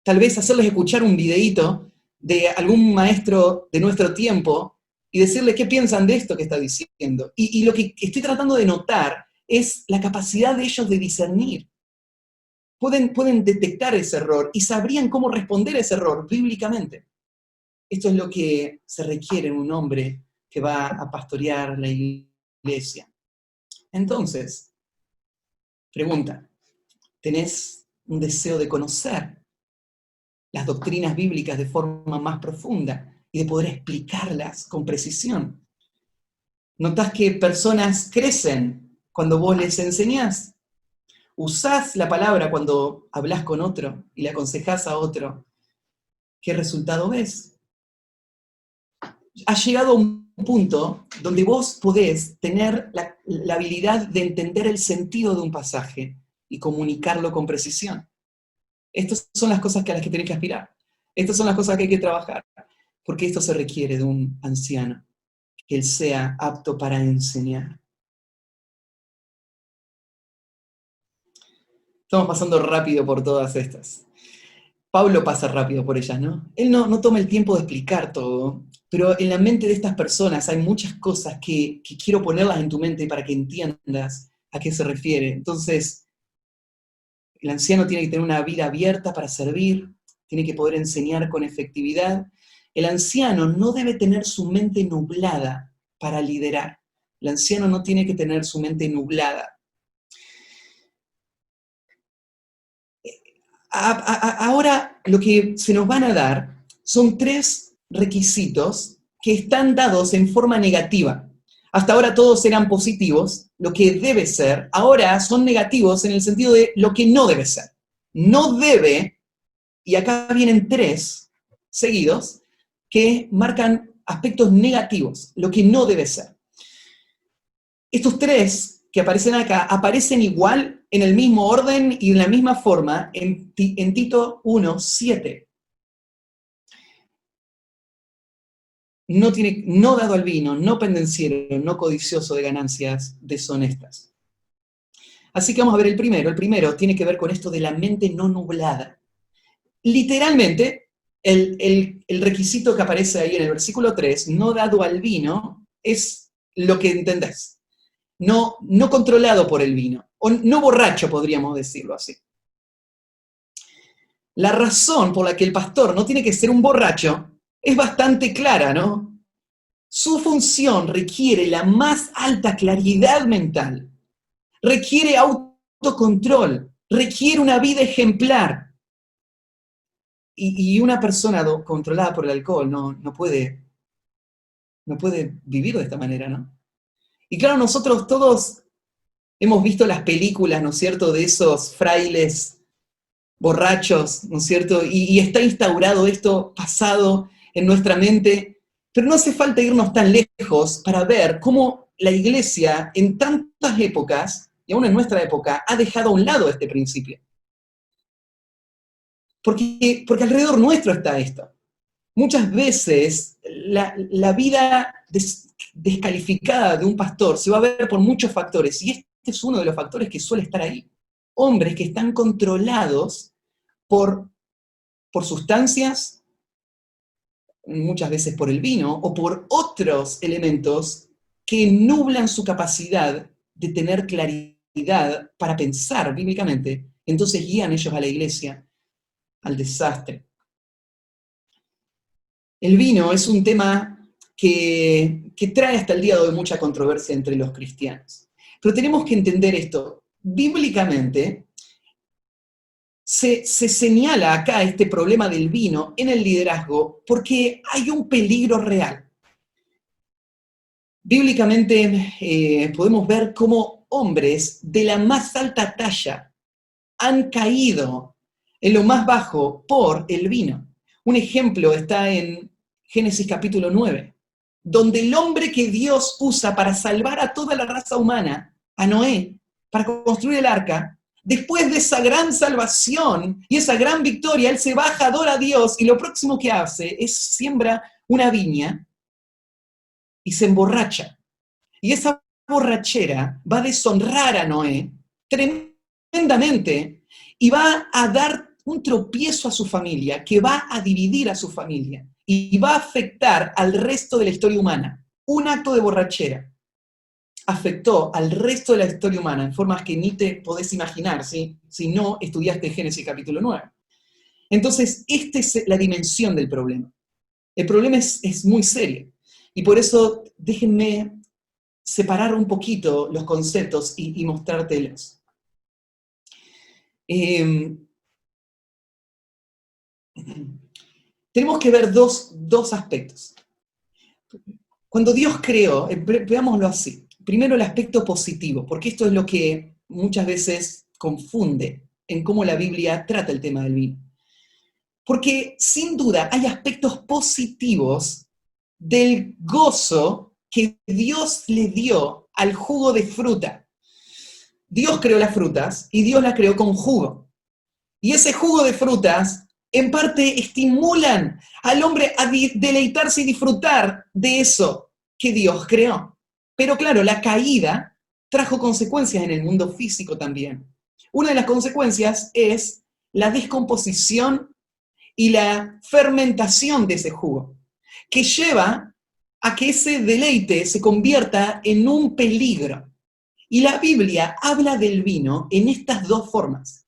tal vez hacerles escuchar un videíto de algún maestro de nuestro tiempo y decirle qué piensan de esto que está diciendo. Y lo que estoy tratando de notar es la capacidad de ellos de discernir. Pueden detectar ese error y sabrían cómo responder a ese error bíblicamente. Esto es lo que se requiere en un hombre que va a pastorear la iglesia. iglesia. Entonces, pregunta, ¿tenés un deseo de conocer las doctrinas bíblicas de forma más profunda y de poder explicarlas con precisión? ¿Notás que personas crecen cuando vos les enseñás? ¿Usás la palabra cuando hablas con otro y le aconsejás a otro? ¿Qué resultado ves? Has llegado a un punto donde vos podés tener la habilidad de entender el sentido de un pasaje y comunicarlo con precisión. Estas son las cosas a las que tenés que aspirar. Estas son las cosas que hay que trabajar. Porque esto se requiere de un anciano, que él sea apto para enseñar. Estamos pasando rápido por todas estas. Pablo pasa rápido por ellas, ¿no? Él no toma el tiempo de explicar todo, pero en la mente de estas personas hay muchas cosas que quiero ponerlas en tu mente para que entiendas a qué se refiere. Entonces, el anciano tiene que tener una vida abierta para servir, tiene que poder enseñar con efectividad. El anciano no debe tener su mente nublada para liderar. El anciano no tiene que tener su mente nublada. Ahora lo que se nos van a dar son 3 requisitos que están dados en forma negativa. Hasta ahora todos eran positivos, lo que debe ser, ahora son negativos en el sentido de lo que no debe ser. No debe, y acá vienen 3 seguidos, que marcan aspectos negativos, lo que no debe ser. Estos 3 que aparecen acá aparecen igual en el mismo orden y en la misma forma en Tito 1:7. No dado al vino, no pendenciero, no codicioso de ganancias deshonestas. Así que vamos a ver el primero. El primero tiene que ver con esto de la mente no nublada. Literalmente, el requisito que aparece ahí en el versículo 3, no dado al vino, es lo que entendés. No controlado por el vino, o no borracho, podríamos decirlo así. La razón por la que el pastor no tiene que ser un borracho es bastante clara, ¿no? Su función requiere la más alta claridad mental, requiere autocontrol, requiere una vida ejemplar. Y una persona controlada por el alcohol no puede vivir de esta manera, ¿no? Y claro, nosotros todos hemos visto las películas, ¿no es cierto?, de esos frailes borrachos, ¿no es cierto? Y está instaurado esto pasado en nuestra mente, pero no hace falta irnos tan lejos para ver cómo la iglesia en tantas épocas, y aún en nuestra época, ha dejado a un lado este principio. Porque alrededor nuestro está esto. Muchas veces la vida descalificada de un pastor se va a ver por muchos factores, y este es uno de los factores que suele estar ahí. Hombres que están controlados por sustancias, muchas veces por el vino, o por otros elementos que nublan su capacidad de tener claridad para pensar bíblicamente, entonces guían ellos a la iglesia al desastre. El vino es un tema que trae hasta el día de hoy mucha controversia entre los cristianos. Pero tenemos que entender esto. Bíblicamente, se señala acá este problema del vino en el liderazgo porque hay un peligro real. Bíblicamente podemos ver cómo hombres de la más alta talla han caído en lo más bajo por el vino. Un ejemplo está en Génesis capítulo 9, donde el hombre que Dios usa para salvar a toda la raza humana, a Noé, para construir el arca, después de esa gran salvación y esa gran victoria, él se baja, adora a Dios, y lo próximo que hace es siembra una viña y se emborracha. Y esa borrachera va a deshonrar a Noé tremendamente y va a dar un tropiezo a su familia, que va a dividir a su familia y va a afectar al resto de la historia humana. Un acto de borrachera afectó al resto de la historia humana en formas que ni te podés imaginar, ¿sí?, si no estudiaste Génesis capítulo 9. Entonces, esta es la dimensión del problema. El problema es muy serio. Y por eso, déjenme separar un poquito los conceptos y mostrártelos. Tenemos que ver dos aspectos. Cuando Dios creó, veámoslo así, primero el aspecto positivo, porque esto es lo que muchas veces confunde en cómo la Biblia trata el tema del vino. Porque sin duda hay aspectos positivos del gozo que Dios le dio al jugo de fruta. Dios creó las frutas y Dios las creó con jugo. Y ese jugo de frutas, en parte, estimulan al hombre a deleitarse y disfrutar de eso que Dios creó. Pero claro, la caída trajo consecuencias en el mundo físico también. Una de las consecuencias es la descomposición y la fermentación de ese jugo, que lleva a que ese deleite se convierta en un peligro. Y la Biblia habla del vino en estas dos formas.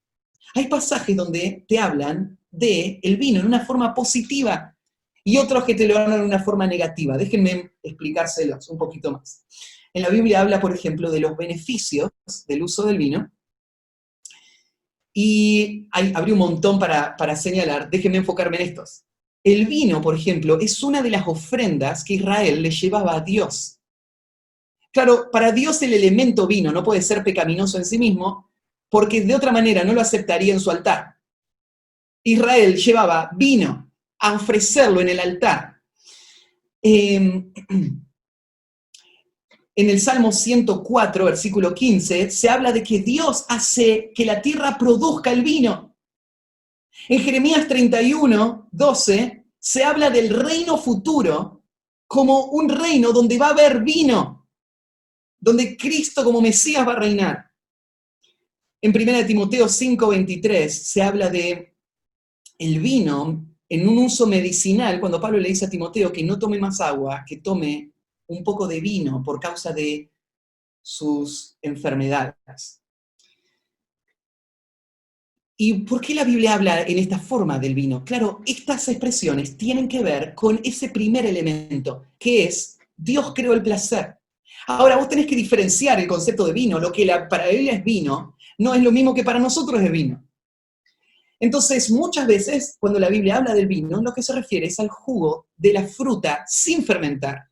Hay pasajes donde te hablan del vino en una forma positiva y otros que te lo hablan en una forma negativa. Déjenme explicárselos un poquito más. En la Biblia habla, por ejemplo, de los beneficios del uso del vino y habría un montón para señalar. Déjenme enfocarme en estos. El vino, por ejemplo, es una de las ofrendas que Israel le llevaba a Dios. Claro, para Dios el elemento vino no puede ser pecaminoso en sí mismo, porque de otra manera no lo aceptaría en su altar. Israel llevaba vino a ofrecerlo en el altar. En el Salmo 104, versículo 15, se habla de que Dios hace que la tierra produzca el vino. En Jeremías 31, 12, se habla del reino futuro como un reino donde va a haber vino, donde Cristo como Mesías va a reinar. En 1 Timoteo 5, 23, se habla de el vino en un uso medicinal, cuando Pablo le dice a Timoteo que no tome más agua, que tome un poco de vino por causa de sus enfermedades. ¿Y por qué la Biblia habla en esta forma del vino? Claro, estas expresiones tienen que ver con ese primer elemento, que es Dios creó el placer. Ahora, vos tenés que diferenciar el concepto de vino. Lo que para él es vino, no es lo mismo que para nosotros es vino. Entonces, muchas veces, cuando la Biblia habla del vino, lo que se refiere es al jugo de la fruta sin fermentar.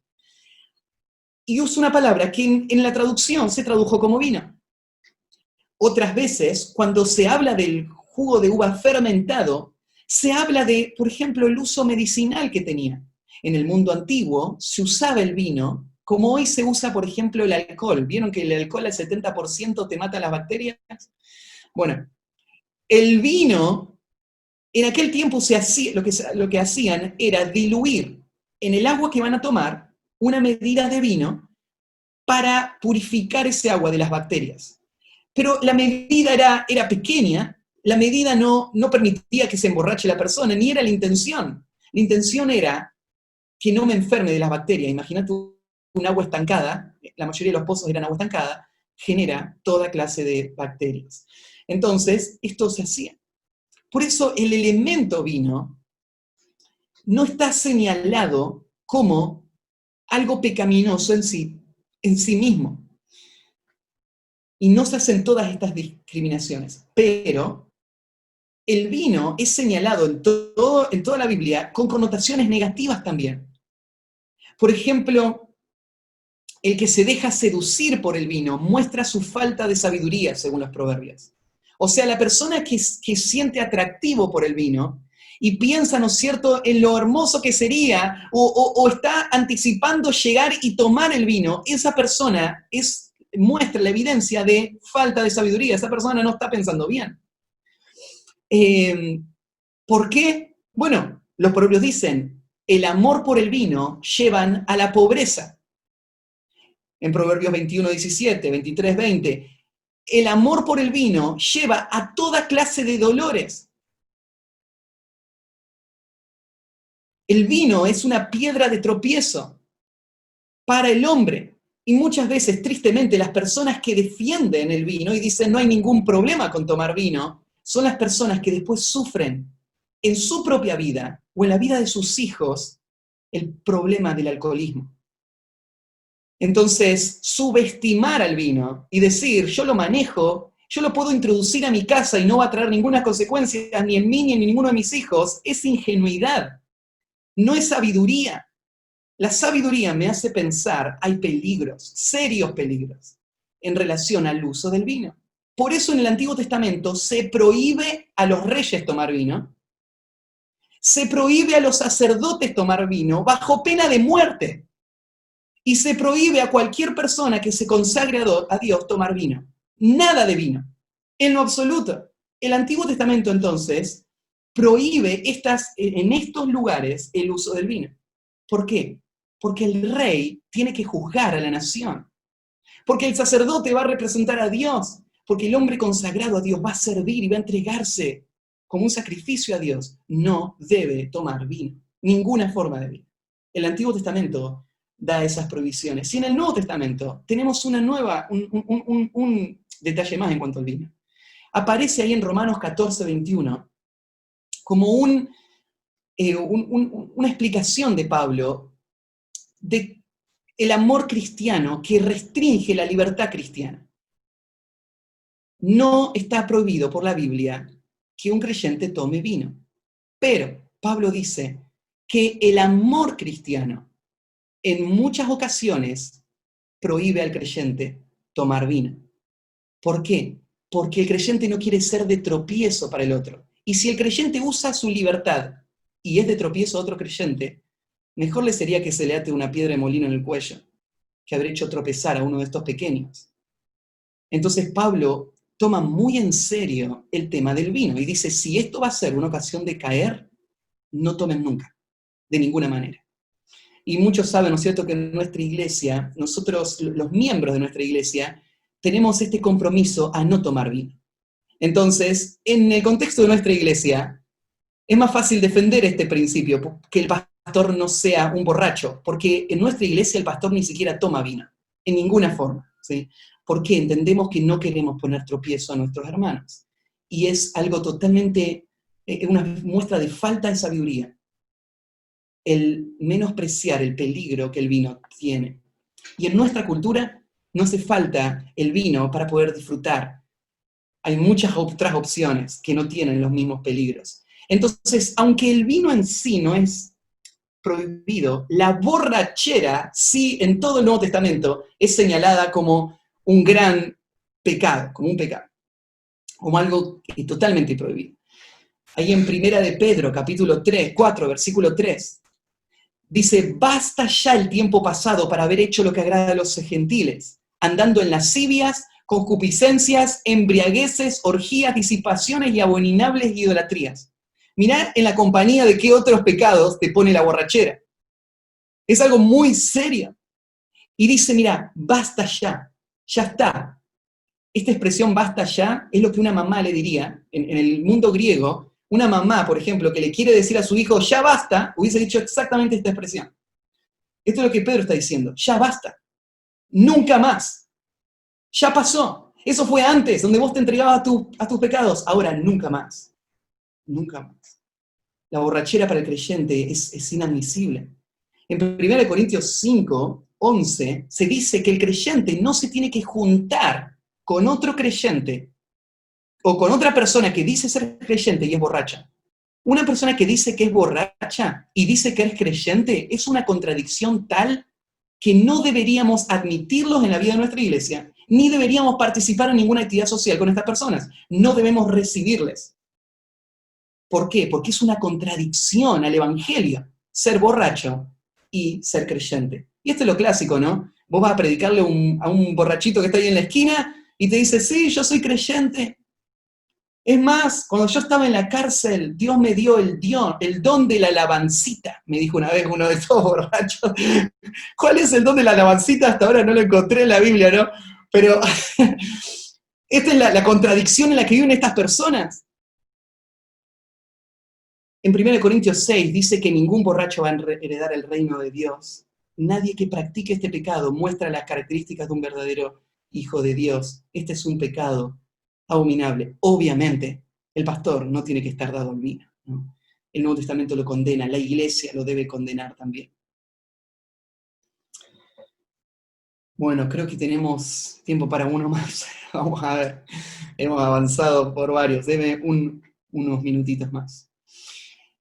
Y usa una palabra que en la traducción se tradujo como vino. Otras veces, cuando se habla del jugo de uva fermentado, se habla de, por ejemplo, el uso medicinal que tenía. En el mundo antiguo se usaba el vino como hoy se usa, por ejemplo, el alcohol. ¿Vieron que el alcohol al 70% te mata las bacterias? Bueno, el vino, en aquel tiempo se hacía, lo que hacían era diluir en el agua que van a tomar una medida de vino para purificar ese agua de las bacterias. Pero la medida era pequeña, la medida no permitía que se emborrache la persona, ni era la intención. La intención era que no me enferme de las bacterias. Imagínate un agua estancada, la mayoría de los pozos eran agua estancada, genera toda clase de bacterias. Entonces, esto se hacía. Por eso el elemento vino no está señalado como algo pecaminoso en sí mismo. Y no se hacen todas estas discriminaciones. Pero el vino es señalado en toda la Biblia con connotaciones negativas también. Por ejemplo, el que se deja seducir por el vino muestra su falta de sabiduría, según los proverbios. O sea, la persona que siente atractivo por el vino y piensa, ¿no es cierto?, en lo hermoso que sería o está anticipando llegar y tomar el vino, esa persona muestra la evidencia de falta de sabiduría. Esa persona no está pensando bien. ¿Por qué? Bueno, los proverbios dicen, el amor por el vino llevan a la pobreza. En Proverbios 21, 17, 23, 20, el amor por el vino lleva a toda clase de dolores. El vino es una piedra de tropiezo para el hombre. Y muchas veces, tristemente, las personas que defienden el vino y dicen no hay ningún problema con tomar vino, son las personas que después sufren en su propia vida o en la vida de sus hijos el problema del alcoholismo. Entonces, subestimar al vino y decir, yo lo manejo, yo lo puedo introducir a mi casa y no va a traer ninguna consecuencia ni en mí ni en ninguno de mis hijos, es ingenuidad, no es sabiduría. La sabiduría me hace pensar, hay peligros, serios peligros, en relación al uso del vino. Por eso en el Antiguo Testamento se prohíbe a los reyes tomar vino, se prohíbe a los sacerdotes tomar vino bajo pena de muerte, y se prohíbe a cualquier persona que se consagre a Dios tomar vino. Nada de vino, en lo absoluto. El Antiguo Testamento entonces prohíbe en estos lugares el uso del vino. ¿Por qué? Porque el rey tiene que juzgar a la nación. Porque el sacerdote va a representar a Dios. Porque el hombre consagrado a Dios va a servir y va a entregarse como un sacrificio a Dios. No debe tomar vino. Ninguna forma de vino. El Antiguo Testamento da esas prohibiciones. Y en el Nuevo Testamento tenemos un detalle más en cuanto al vino. Aparece ahí en Romanos 14, 21, como una explicación de Pablo de el amor cristiano que restringe la libertad cristiana. No está prohibido por la Biblia que un creyente tome vino. Pero Pablo dice que el amor cristiano en muchas ocasiones prohíbe al creyente tomar vino. ¿Por qué? Porque el creyente no quiere ser de tropiezo para el otro. Y si el creyente usa su libertad y es de tropiezo a otro creyente, mejor le sería que se le ate una piedra de molino en el cuello que haber hecho tropezar a uno de estos pequeños. Entonces Pablo toma muy en serio el tema del vino y dice, si esto va a ser una ocasión de caer, no tomen nunca, de ninguna manera. Y muchos saben, ¿no es cierto?, que en nuestra iglesia, nosotros, los miembros de nuestra iglesia, tenemos este compromiso a no tomar vino. Entonces, en el contexto de nuestra iglesia, es más fácil defender este principio, que el pastor no sea un borracho, porque en nuestra iglesia el pastor ni siquiera toma vino, en ninguna forma, ¿sí? Porque entendemos que no queremos poner tropiezo a nuestros hermanos. Y es algo totalmente, una muestra de falta de sabiduría, el menospreciar el peligro que el vino tiene. Y en nuestra cultura no hace falta el vino para poder disfrutar. Hay muchas otras opciones que no tienen los mismos peligros. Entonces, aunque el vino en sí no es prohibido, la borrachera sí en todo el Nuevo Testamento es señalada como un gran pecado, como algo totalmente prohibido. Ahí en Primera de Pedro, capítulo 4, versículo 3, dice, basta ya el tiempo pasado para haber hecho lo que agrada a los gentiles, andando en lascivias, concupiscencias, embriagueces, orgías, disipaciones y abominables idolatrías. Mirá en la compañía de qué otros pecados te pone la borrachera. Es algo muy serio. Y dice, mirá, basta ya está. Esta expresión basta ya es lo que una mamá le diría en el mundo griego. Una mamá, por ejemplo, que le quiere decir a su hijo, ya basta, hubiese dicho exactamente esta expresión. Esto es lo que Pedro está diciendo, ya basta, nunca más, ya pasó. Eso fue antes, donde vos te entregabas a tus pecados, ahora nunca más, nunca más. La borrachera para el creyente es inadmisible. En 1 Corintios 5, 11, se dice que el creyente no se tiene que juntar con otro creyente o con otra persona que dice ser creyente y es borracha. Una persona que dice que es borracha y dice que es creyente es una contradicción tal que no deberíamos admitirlos en la vida de nuestra iglesia, ni deberíamos participar en ninguna actividad social con estas personas. No debemos recibirles. ¿Por qué? Porque es una contradicción al evangelio, ser borracho y ser creyente. Y esto es lo clásico, ¿no? Vos vas a predicarle a un borrachito que está ahí en la esquina y te dice, sí, yo soy creyente. Es más, cuando yo estaba en la cárcel, Dios me dio el don de la alabancita, me dijo una vez uno de estos borrachos. ¿Cuál es el don de la alabancita? Hasta ahora no lo encontré en la Biblia, ¿no? Pero esta es la contradicción en la que viven estas personas. En 1 Corintios 6 dice que ningún borracho va a heredar el reino de Dios. Nadie que practique este pecado muestra las características de un verdadero hijo de Dios. Este es un pecado abominable. Obviamente, el pastor no tiene que estar dado al vino, ¿no? El Nuevo Testamento lo condena, la iglesia lo debe condenar también. Bueno, creo que tenemos tiempo para uno más. Vamos a ver. Hemos avanzado por varios. Deme unos minutitos más.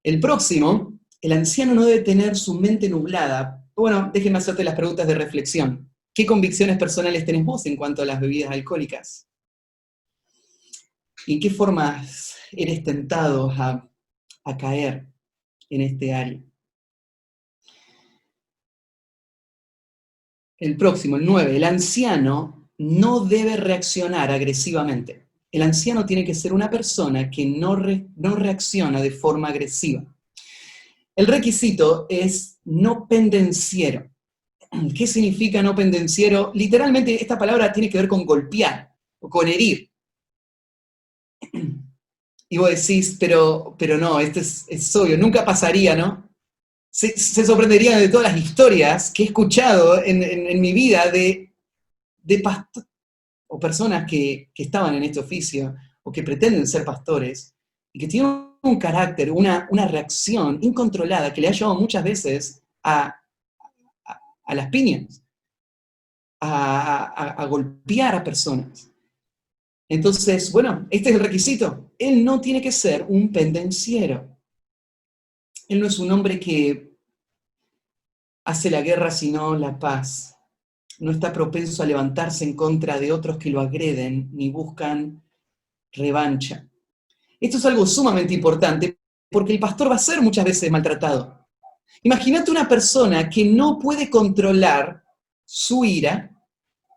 El próximo, el anciano no debe tener su mente nublada. Bueno, déjeme hacerte las preguntas de reflexión. ¿Qué convicciones personales tenés vos en cuanto a las bebidas alcohólicas? ¿Y en qué formas eres tentado a caer en este área? El próximo, el 9. El anciano no debe reaccionar agresivamente. El anciano tiene que ser una persona que no reacciona de forma agresiva. El requisito es no pendenciero. ¿Qué significa no pendenciero? Literalmente esta palabra tiene que ver con golpear o con herir. Y vos decís, pero no, esto es obvio, nunca pasaría, ¿no? Se sorprenderían de todas las historias que he escuchado en mi vida de pastores o personas que estaban en este oficio o que pretenden ser pastores y que tienen un carácter, una reacción incontrolada que le ha llevado muchas veces a las piñas, a golpear a personas. Entonces, bueno, este es el requisito. Él no tiene que ser un pendenciero. Él no es un hombre que hace la guerra sino la paz. No está propenso a levantarse en contra de otros que lo agreden ni buscan revancha. Esto es algo sumamente importante porque el pastor va a ser muchas veces maltratado. Imagínate una persona que no puede controlar su ira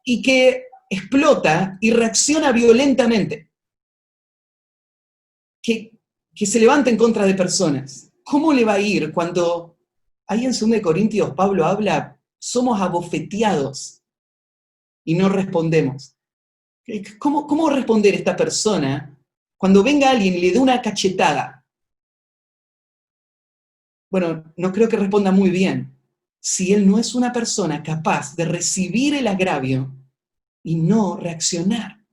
y que explota y reacciona violentamente, que se levanta en contra de personas. ¿Cómo le va a ir cuando ahí en 2 Corintios Pablo habla, somos abofeteados y no respondemos? ¿Cómo responder a esta persona cuando venga alguien y le dé una cachetada? Bueno, no creo que responda muy bien si él no es una persona capaz de recibir el agravio y no reaccionar.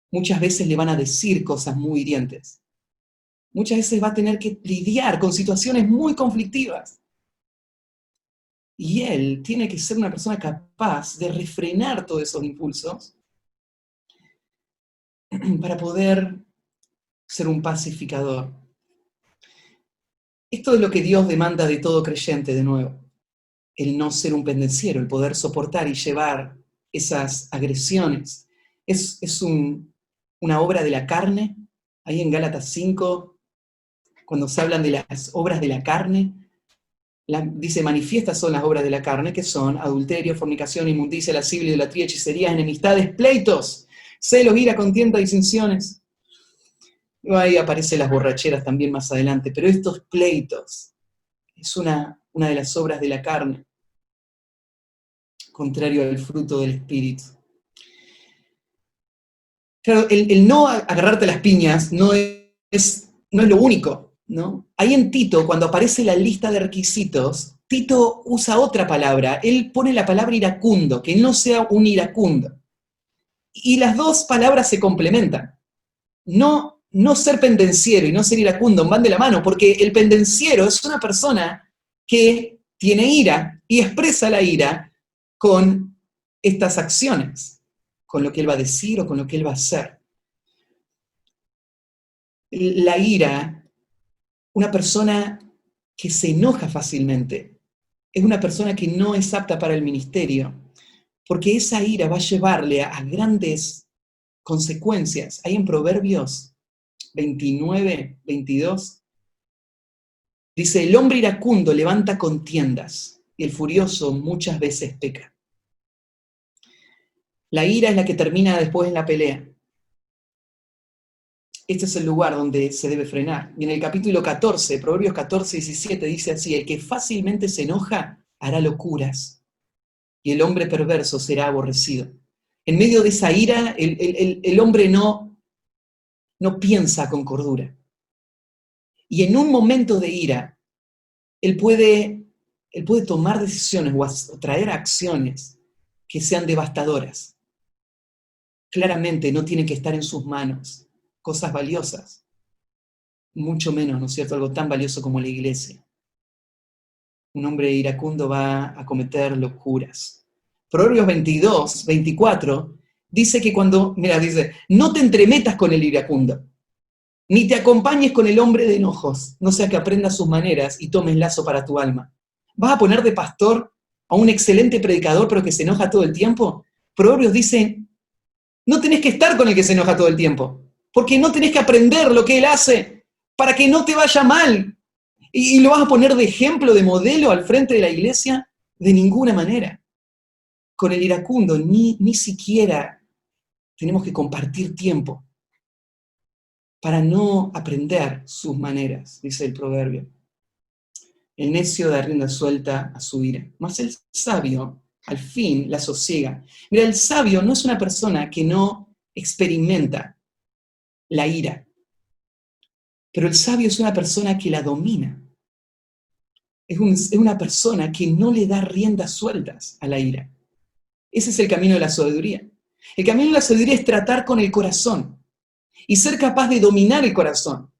Muchas veces le van a decir cosas muy hirientes. Muchas veces va a tener que lidiar con situaciones muy conflictivas. Y él tiene que ser una persona capaz de refrenar todos esos impulsos para poder ser un pacificador. Esto es lo que Dios demanda de todo creyente de nuevo. El no ser un pendenciero, el poder soportar y llevar esas agresiones. Es una obra de la carne. Ahí en Gálatas 5, cuando se hablan de las obras de la carne, dice, manifiestas son las obras de la carne, que son adulterio, fornicación, inmundicia, lascivia, idolatría, hechicerías, enemistades, pleitos, celos, ira, contienda, disensiones. Y ahí aparecen las borracheras también más adelante, pero estos pleitos es una de las obras de la carne, contrario al fruto del Espíritu. Claro, el no agarrarte las piñas no es lo único, ¿no? Ahí en Tito, cuando aparece la lista de requisitos, Tito usa otra palabra, él pone la palabra iracundo, que no sea un iracundo. Y las dos palabras se complementan. No ser pendenciero y no ser iracundo van de la mano, porque el pendenciero es una persona que tiene ira y expresa la ira con estas acciones, con lo que él va a decir o con lo que él va a hacer. La ira, una persona que se enoja fácilmente, es una persona que no es apta para el ministerio, porque esa ira va a llevarle a grandes consecuencias. Hay en Proverbios 29, 22, dice, el hombre iracundo levanta contiendas y el furioso muchas veces peca. La ira es la que termina después en la pelea. Este es el lugar donde se debe frenar. Y en el capítulo 14, Proverbios 14, 17, dice así, el que fácilmente se enoja hará locuras, y el hombre perverso será aborrecido. En medio de esa ira, el hombre no piensa con cordura. Y en un momento de ira, él puede tomar decisiones o traer acciones que sean devastadoras. Claramente no tienen que estar en sus manos cosas valiosas, mucho menos, ¿no es cierto?, algo tan valioso como la iglesia. Un hombre iracundo va a cometer locuras. Proverbios 22, 24, dice que dice, no te entremetas con el iracundo, ni te acompañes con el hombre de enojos, no sea que aprendas sus maneras y tomes lazo para tu alma. ¿Vas a poner de pastor a un excelente predicador pero que se enoja todo el tiempo? Proverbios dice, no tenés que estar con el que se enoja todo el tiempo, porque no tenés que aprender lo que él hace para que no te vaya mal. ¿Y lo vas a poner de ejemplo, de modelo al frente de la iglesia? De ninguna manera. Con el iracundo ni siquiera tenemos que compartir tiempo para no aprender sus maneras, dice el proverbio. El necio da rienda suelta a su ira, mas el sabio al fin la sosiega. Mira, el sabio no es una persona que no experimenta la ira, pero el sabio es una persona que la domina. Es una persona que no le da riendas sueltas a la ira. Ese es el camino de la sabiduría. El camino de la sabiduría es tratar con el corazón y ser capaz de dominar el corazón.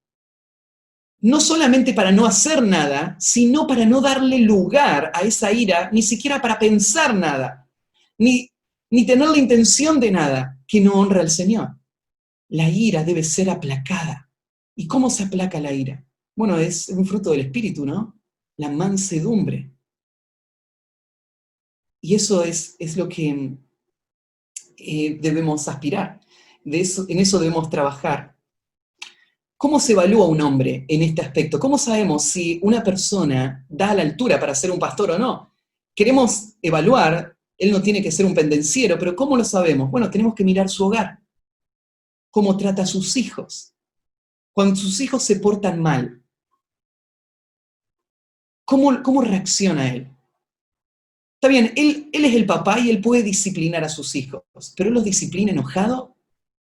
No solamente para no hacer nada, sino para no darle lugar a esa ira, ni siquiera para pensar nada, ni tener la intención de nada que no honra al Señor. La ira debe ser aplacada. ¿Y cómo se aplaca la ira? Bueno, es un fruto del Espíritu, ¿no? La mansedumbre. Y eso es lo que debemos aspirar. En eso debemos trabajar. ¿Cómo se evalúa un hombre en este aspecto? ¿Cómo sabemos si una persona da a la altura para ser un pastor o no? Queremos evaluar, él no tiene que ser un pendenciero, pero ¿cómo lo sabemos? Bueno, tenemos que mirar su hogar, cómo trata a sus hijos. Cuando sus hijos se portan mal, ¿cómo reacciona él? Está bien, él es el papá y él puede disciplinar a sus hijos, pero él los disciplina enojado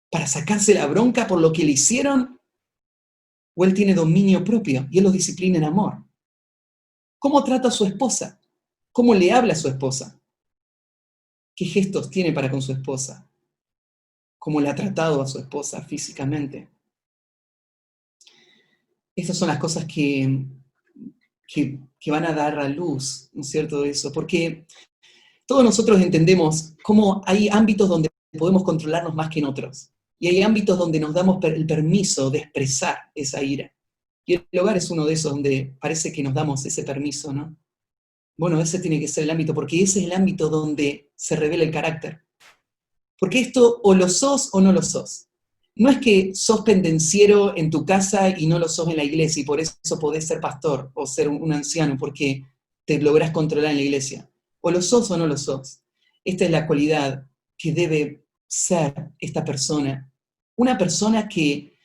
para sacarse la bronca por lo que le hicieron, o él tiene dominio propio y él los disciplina en amor. ¿Cómo trata a su esposa? ¿Cómo le habla a su esposa? ¿Qué gestos tiene para con su esposa? ¿Cómo le ha tratado a su esposa físicamente? Estas son las cosas que van a dar a luz, ¿no es cierto?, de eso, porque todos nosotros entendemos cómo hay ámbitos donde podemos controlarnos más que en otros, y hay ámbitos donde nos damos el permiso de expresar esa ira. Y el hogar es uno de esos donde parece que nos damos ese permiso, ¿no? Bueno, ese tiene que ser el ámbito, porque ese es el ámbito donde se revela el carácter. Porque esto o lo sos o no lo sos. No es que sos pendenciero en tu casa y no lo sos en la iglesia, y por eso podés ser pastor o ser un anciano, porque te lográs controlar en la iglesia. O lo sos o no lo sos. Esta es la cualidad que debe ser esta persona. Una persona que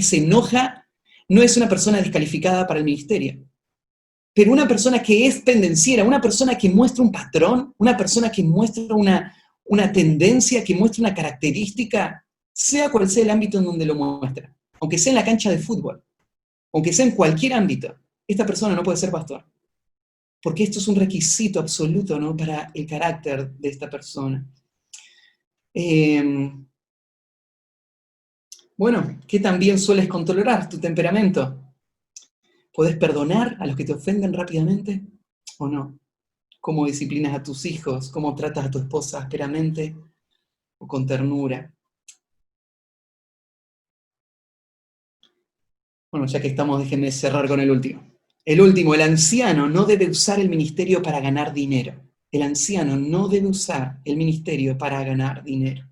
se enoja no es una persona descalificada para el ministerio. Pero una persona que es pendenciera, una persona que muestra un patrón, una persona que muestra una tendencia, que muestra una característica, sea cual sea el ámbito en donde lo muestra, aunque sea en la cancha de fútbol, aunque sea en cualquier ámbito, esta persona no puede ser pastor. Porque esto es un requisito absoluto, ¿no?, para el carácter de esta persona. Bueno, ¿qué también sueles controlar? Tu temperamento. ¿Podés perdonar a los que te ofenden rápidamente o no? ¿Cómo disciplinas a tus hijos? ¿Cómo tratas a tu esposa ásperamente o con ternura? Bueno, ya que estamos, déjenme cerrar con el último. El último, el anciano no debe usar el ministerio para ganar dinero. El anciano no debe usar el ministerio para ganar dinero.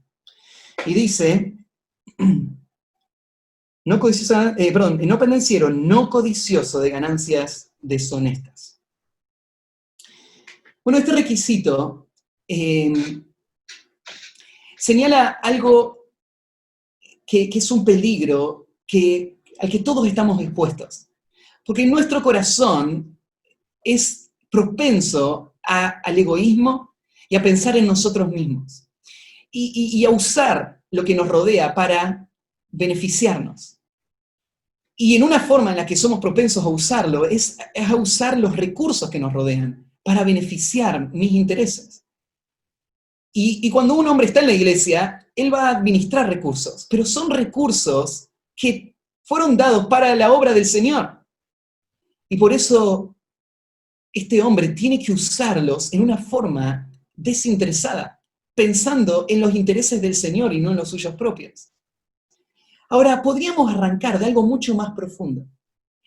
Y dice, no pendenciero, no codicioso de ganancias deshonestas. Bueno, este requisito señala algo que es un peligro al que todos estamos expuestos. Porque nuestro corazón es propenso al egoísmo y a pensar en nosotros mismos. Y a usar lo que nos rodea para beneficiarnos. Y en una forma en la que somos propensos a usarlo es a usar los recursos que nos rodean para beneficiar mis intereses. Y cuando un hombre está en la iglesia, él va a administrar recursos, pero son recursos que fueron dados para la obra del Señor. Y por eso este hombre tiene que usarlos en una forma desinteresada, pensando en los intereses del Señor y no en los suyos propios. Ahora, podríamos arrancar de algo mucho más profundo.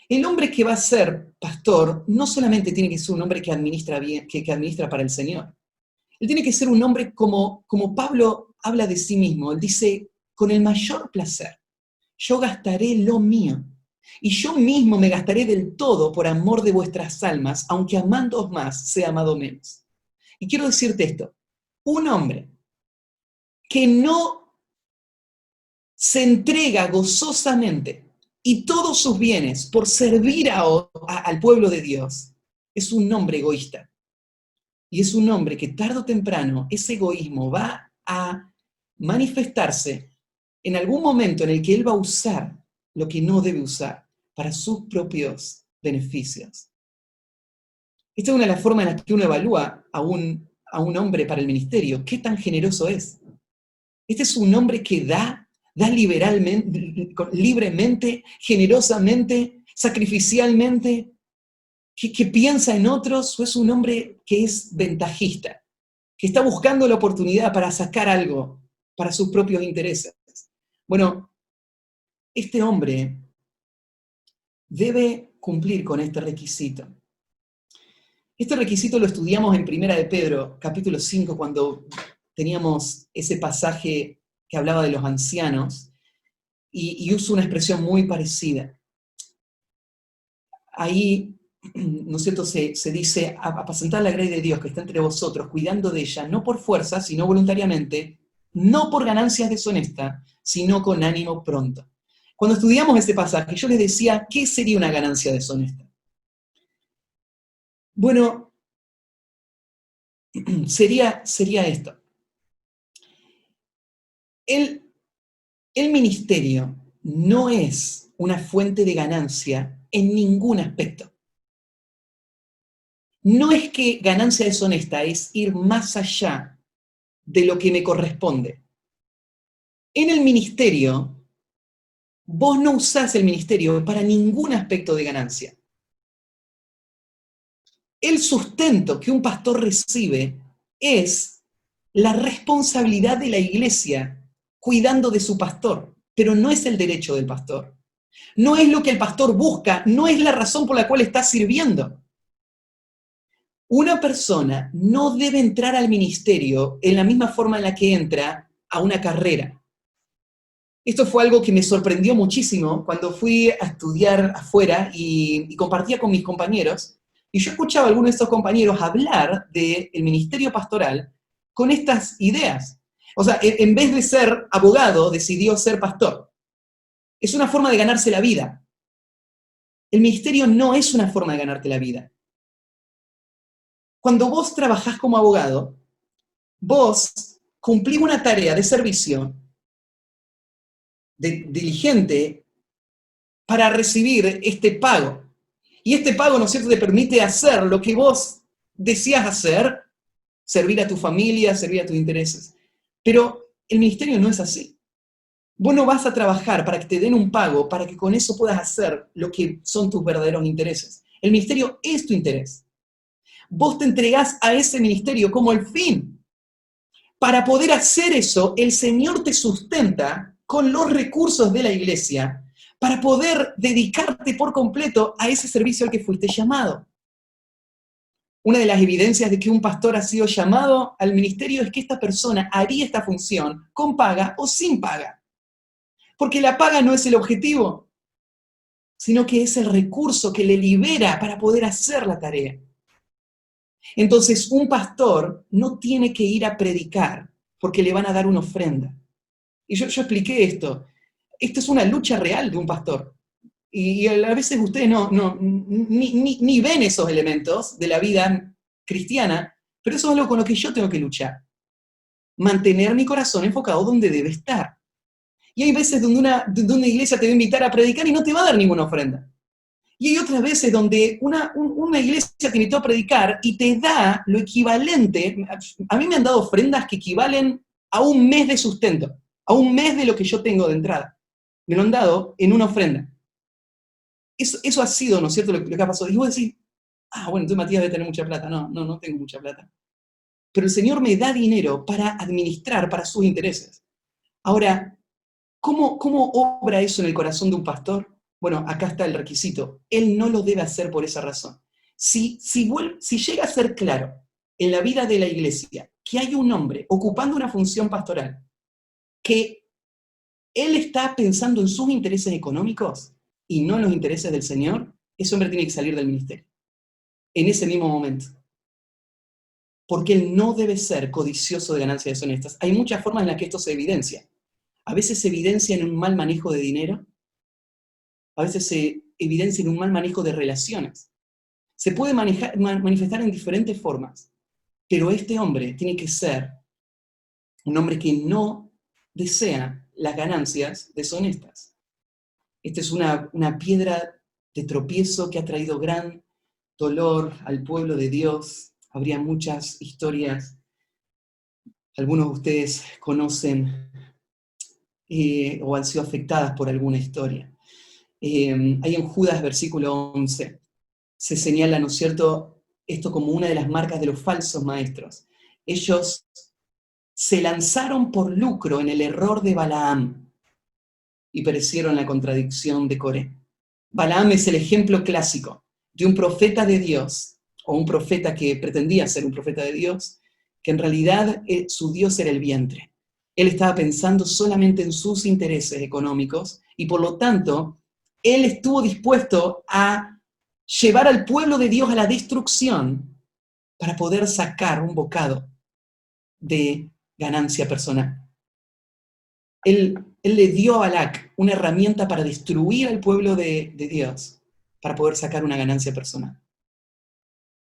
El hombre que va a ser pastor no solamente tiene que ser un hombre que administra bien, que administra para el Señor. Él tiene que ser un hombre como Pablo habla de sí mismo. Él dice, con el mayor placer, yo gastaré lo mío. Y yo mismo me gastaré del todo por amor de vuestras almas, aunque amándoos más, sea amado menos. Y quiero decirte esto, un hombre que no se entrega gozosamente y todos sus bienes por servir al pueblo de Dios, es un hombre egoísta. Y es un hombre que tarde o temprano ese egoísmo va a manifestarse en algún momento en el que él va a usar lo que no debe usar para sus propios beneficios. Esta es una de las formas en las que uno evalúa a un hombre para el ministerio. ¿Qué tan generoso es? Este es un hombre que da liberalmente, libremente, generosamente, sacrificialmente, que piensa en otros, o es un hombre que es ventajista, que está buscando la oportunidad para sacar algo para sus propios intereses. Bueno, este hombre debe cumplir con este requisito. Este requisito lo estudiamos en Primera de Pedro, capítulo 5, cuando teníamos ese pasaje que hablaba de los ancianos, y uso una expresión muy parecida. Ahí, ¿no es cierto?, se dice, apacentar la grey de Dios que está entre vosotros, cuidando de ella, no por fuerza, sino voluntariamente, no por ganancias deshonestas, sino con ánimo pronto. Cuando estudiamos ese pasaje, yo les decía, ¿qué sería una ganancia deshonesta? Bueno, sería esto. El ministerio no es una fuente de ganancia en ningún aspecto. No es que ganancia deshonesta es ir más allá de lo que me corresponde. En el ministerio, vos no usás el ministerio para ningún aspecto de ganancia. El sustento que un pastor recibe es la responsabilidad de la iglesia cuidando de su pastor, pero no es el derecho del pastor. No es lo que el pastor busca, no es la razón por la cual está sirviendo. Una persona no debe entrar al ministerio en la misma forma en la que entra a una carrera. Esto fue algo que me sorprendió muchísimo cuando fui a estudiar afuera y compartía con mis compañeros, y yo escuchaba a algunos de estos compañeros hablar del ministerio pastoral con estas ideas. O sea, en vez de ser abogado, decidió ser pastor. Es una forma de ganarse la vida. El ministerio no es una forma de ganarte la vida. Cuando vos trabajás como abogado, vos cumplís una tarea de servicio diligente para recibir este pago. Y este pago, ¿no es cierto?, te permite hacer lo que vos decías hacer, servir a tu familia, servir a tus intereses. Pero el ministerio no es así. Vos no vas a trabajar para que te den un pago, para que con eso puedas hacer lo que son tus verdaderos intereses. El ministerio es tu interés. Vos te entregás a ese ministerio como el fin. Para poder hacer eso, el Señor te sustenta con los recursos de la iglesia para poder dedicarte por completo a ese servicio al que fuiste llamado. Una de las evidencias de que un pastor ha sido llamado al ministerio es que esta persona haría esta función con paga o sin paga. Porque la paga no es el objetivo, sino que es el recurso que le libera para poder hacer la tarea. Entonces, un pastor no tiene que ir a predicar porque le van a dar una ofrenda. Y yo expliqué esto. Esto es una lucha real de un pastor. Y a veces ustedes ni ven esos elementos de la vida cristiana, pero eso es algo con lo que yo tengo que luchar. Mantener mi corazón enfocado donde debe estar. Y hay veces donde una iglesia te va a invitar a predicar y no te va a dar ninguna ofrenda. Y hay otras veces donde una iglesia te invitó a predicar y te da lo equivalente. A mí me han dado ofrendas que equivalen a un mes de sustento, a un mes de lo que yo tengo de entrada. Me lo han dado en una ofrenda. Eso ha sido, ¿no es cierto?, lo que ha pasado. Y vos decís, bueno, entonces Matías debe tener mucha plata. No tengo mucha plata. pero el Señor me da dinero para administrar para sus intereses. Ahora, ¿cómo obra eso en el corazón de un pastor? Bueno, acá está el requisito. Él no lo debe hacer por esa razón. Si llega a ser claro en la vida de la iglesia que hay un hombre ocupando una función pastoral, que él está pensando en sus intereses económicos y no en los intereses del Señor, ese hombre tiene que salir del ministerio en ese mismo momento. Porque él no debe ser codicioso de ganancias deshonestas. Hay muchas formas en las que esto se evidencia. A veces se evidencia en un mal manejo de dinero, a veces se evidencia en un mal manejo de relaciones. Se puede manifestar en diferentes formas, pero este hombre tiene que ser un hombre que no desea las ganancias deshonestas. Esta es una piedra de tropiezo que ha traído gran dolor al pueblo de Dios. Habría muchas historias. Algunos de ustedes conocen o han sido afectadas por alguna historia. Hay en Judas, versículo 11, se señala, ¿no es cierto?, esto como una de las marcas de los falsos maestros. Ellos se lanzaron por lucro en el error de Balaam y perecieron en la contradicción de Coré. Balaam es el ejemplo clásico de un profeta de Dios, o un profeta que pretendía ser un profeta de Dios, que en realidad su Dios era el vientre. Él estaba pensando solamente en sus intereses económicos y por lo tanto, él estuvo dispuesto a llevar al pueblo de Dios a la destrucción para poder sacar un bocado de ganancia personal. Él le dio a Balac una herramienta para destruir al pueblo de Dios, para poder sacar una ganancia personal.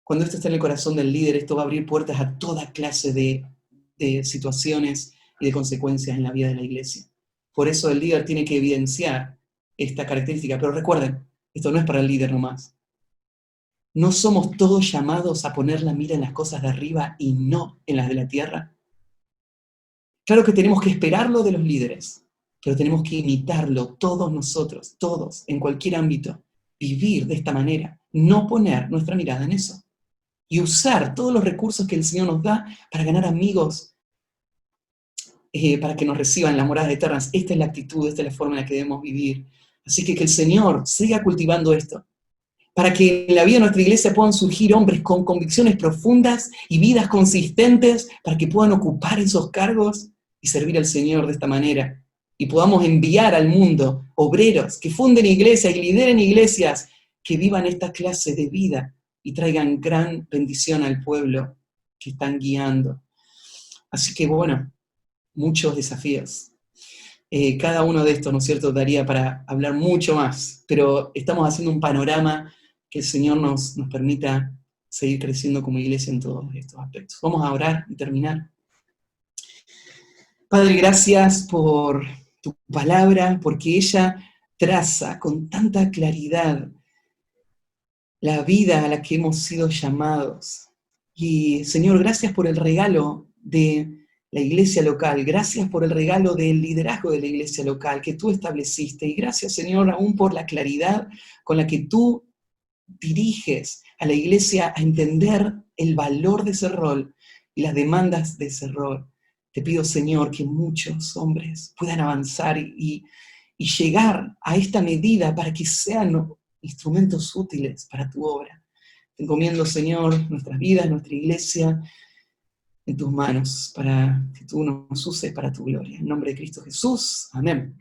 Cuando esto está en el corazón del líder, esto va a abrir puertas a toda clase de situaciones y de consecuencias en la vida de la iglesia. Por eso el líder tiene que evidenciar esta característica. Pero recuerden, esto no es para el líder nomás. ¿No somos todos llamados a poner la mira en las cosas de arriba y no en las de la tierra? Claro que tenemos que esperarlo de los líderes, pero tenemos que imitarlo todos nosotros, todos, en cualquier ámbito. Vivir de esta manera, no poner nuestra mirada en eso. Y usar todos los recursos que el Señor nos da para ganar amigos, para que nos reciban las moradas eternas. Esta es la actitud, esta es la forma en la que debemos vivir. Así que el Señor siga cultivando esto, para que en la vida de nuestra iglesia puedan surgir hombres con convicciones profundas y vidas consistentes, para que puedan ocupar esos cargos y servir al Señor de esta manera. Y podamos enviar al mundo obreros que funden iglesias y lideren iglesias que vivan esta clase de vida y traigan gran bendición al pueblo que están guiando. Así que bueno, muchos desafíos. Cada uno de estos, ¿no es cierto?, daría para hablar mucho más, pero estamos haciendo un panorama que el Señor nos permita seguir creciendo como iglesia en todos estos aspectos. Vamos a orar y terminar. Padre, gracias por tu palabra, porque ella traza con tanta claridad la vida a la que hemos sido llamados. Y Señor, gracias por el regalo de la iglesia local, gracias por el regalo del liderazgo de la iglesia local que tú estableciste, y gracias, Señor, aún por la claridad con la que tú diriges a la iglesia a entender el valor de ese rol y las demandas de ese rol. Te pido, Señor, que muchos hombres puedan avanzar y llegar a esta medida para que sean instrumentos útiles para tu obra. Te encomiendo, Señor, nuestras vidas, nuestra iglesia, en tus manos, para que tú nos uses para tu gloria. En nombre de Cristo Jesús. Amén.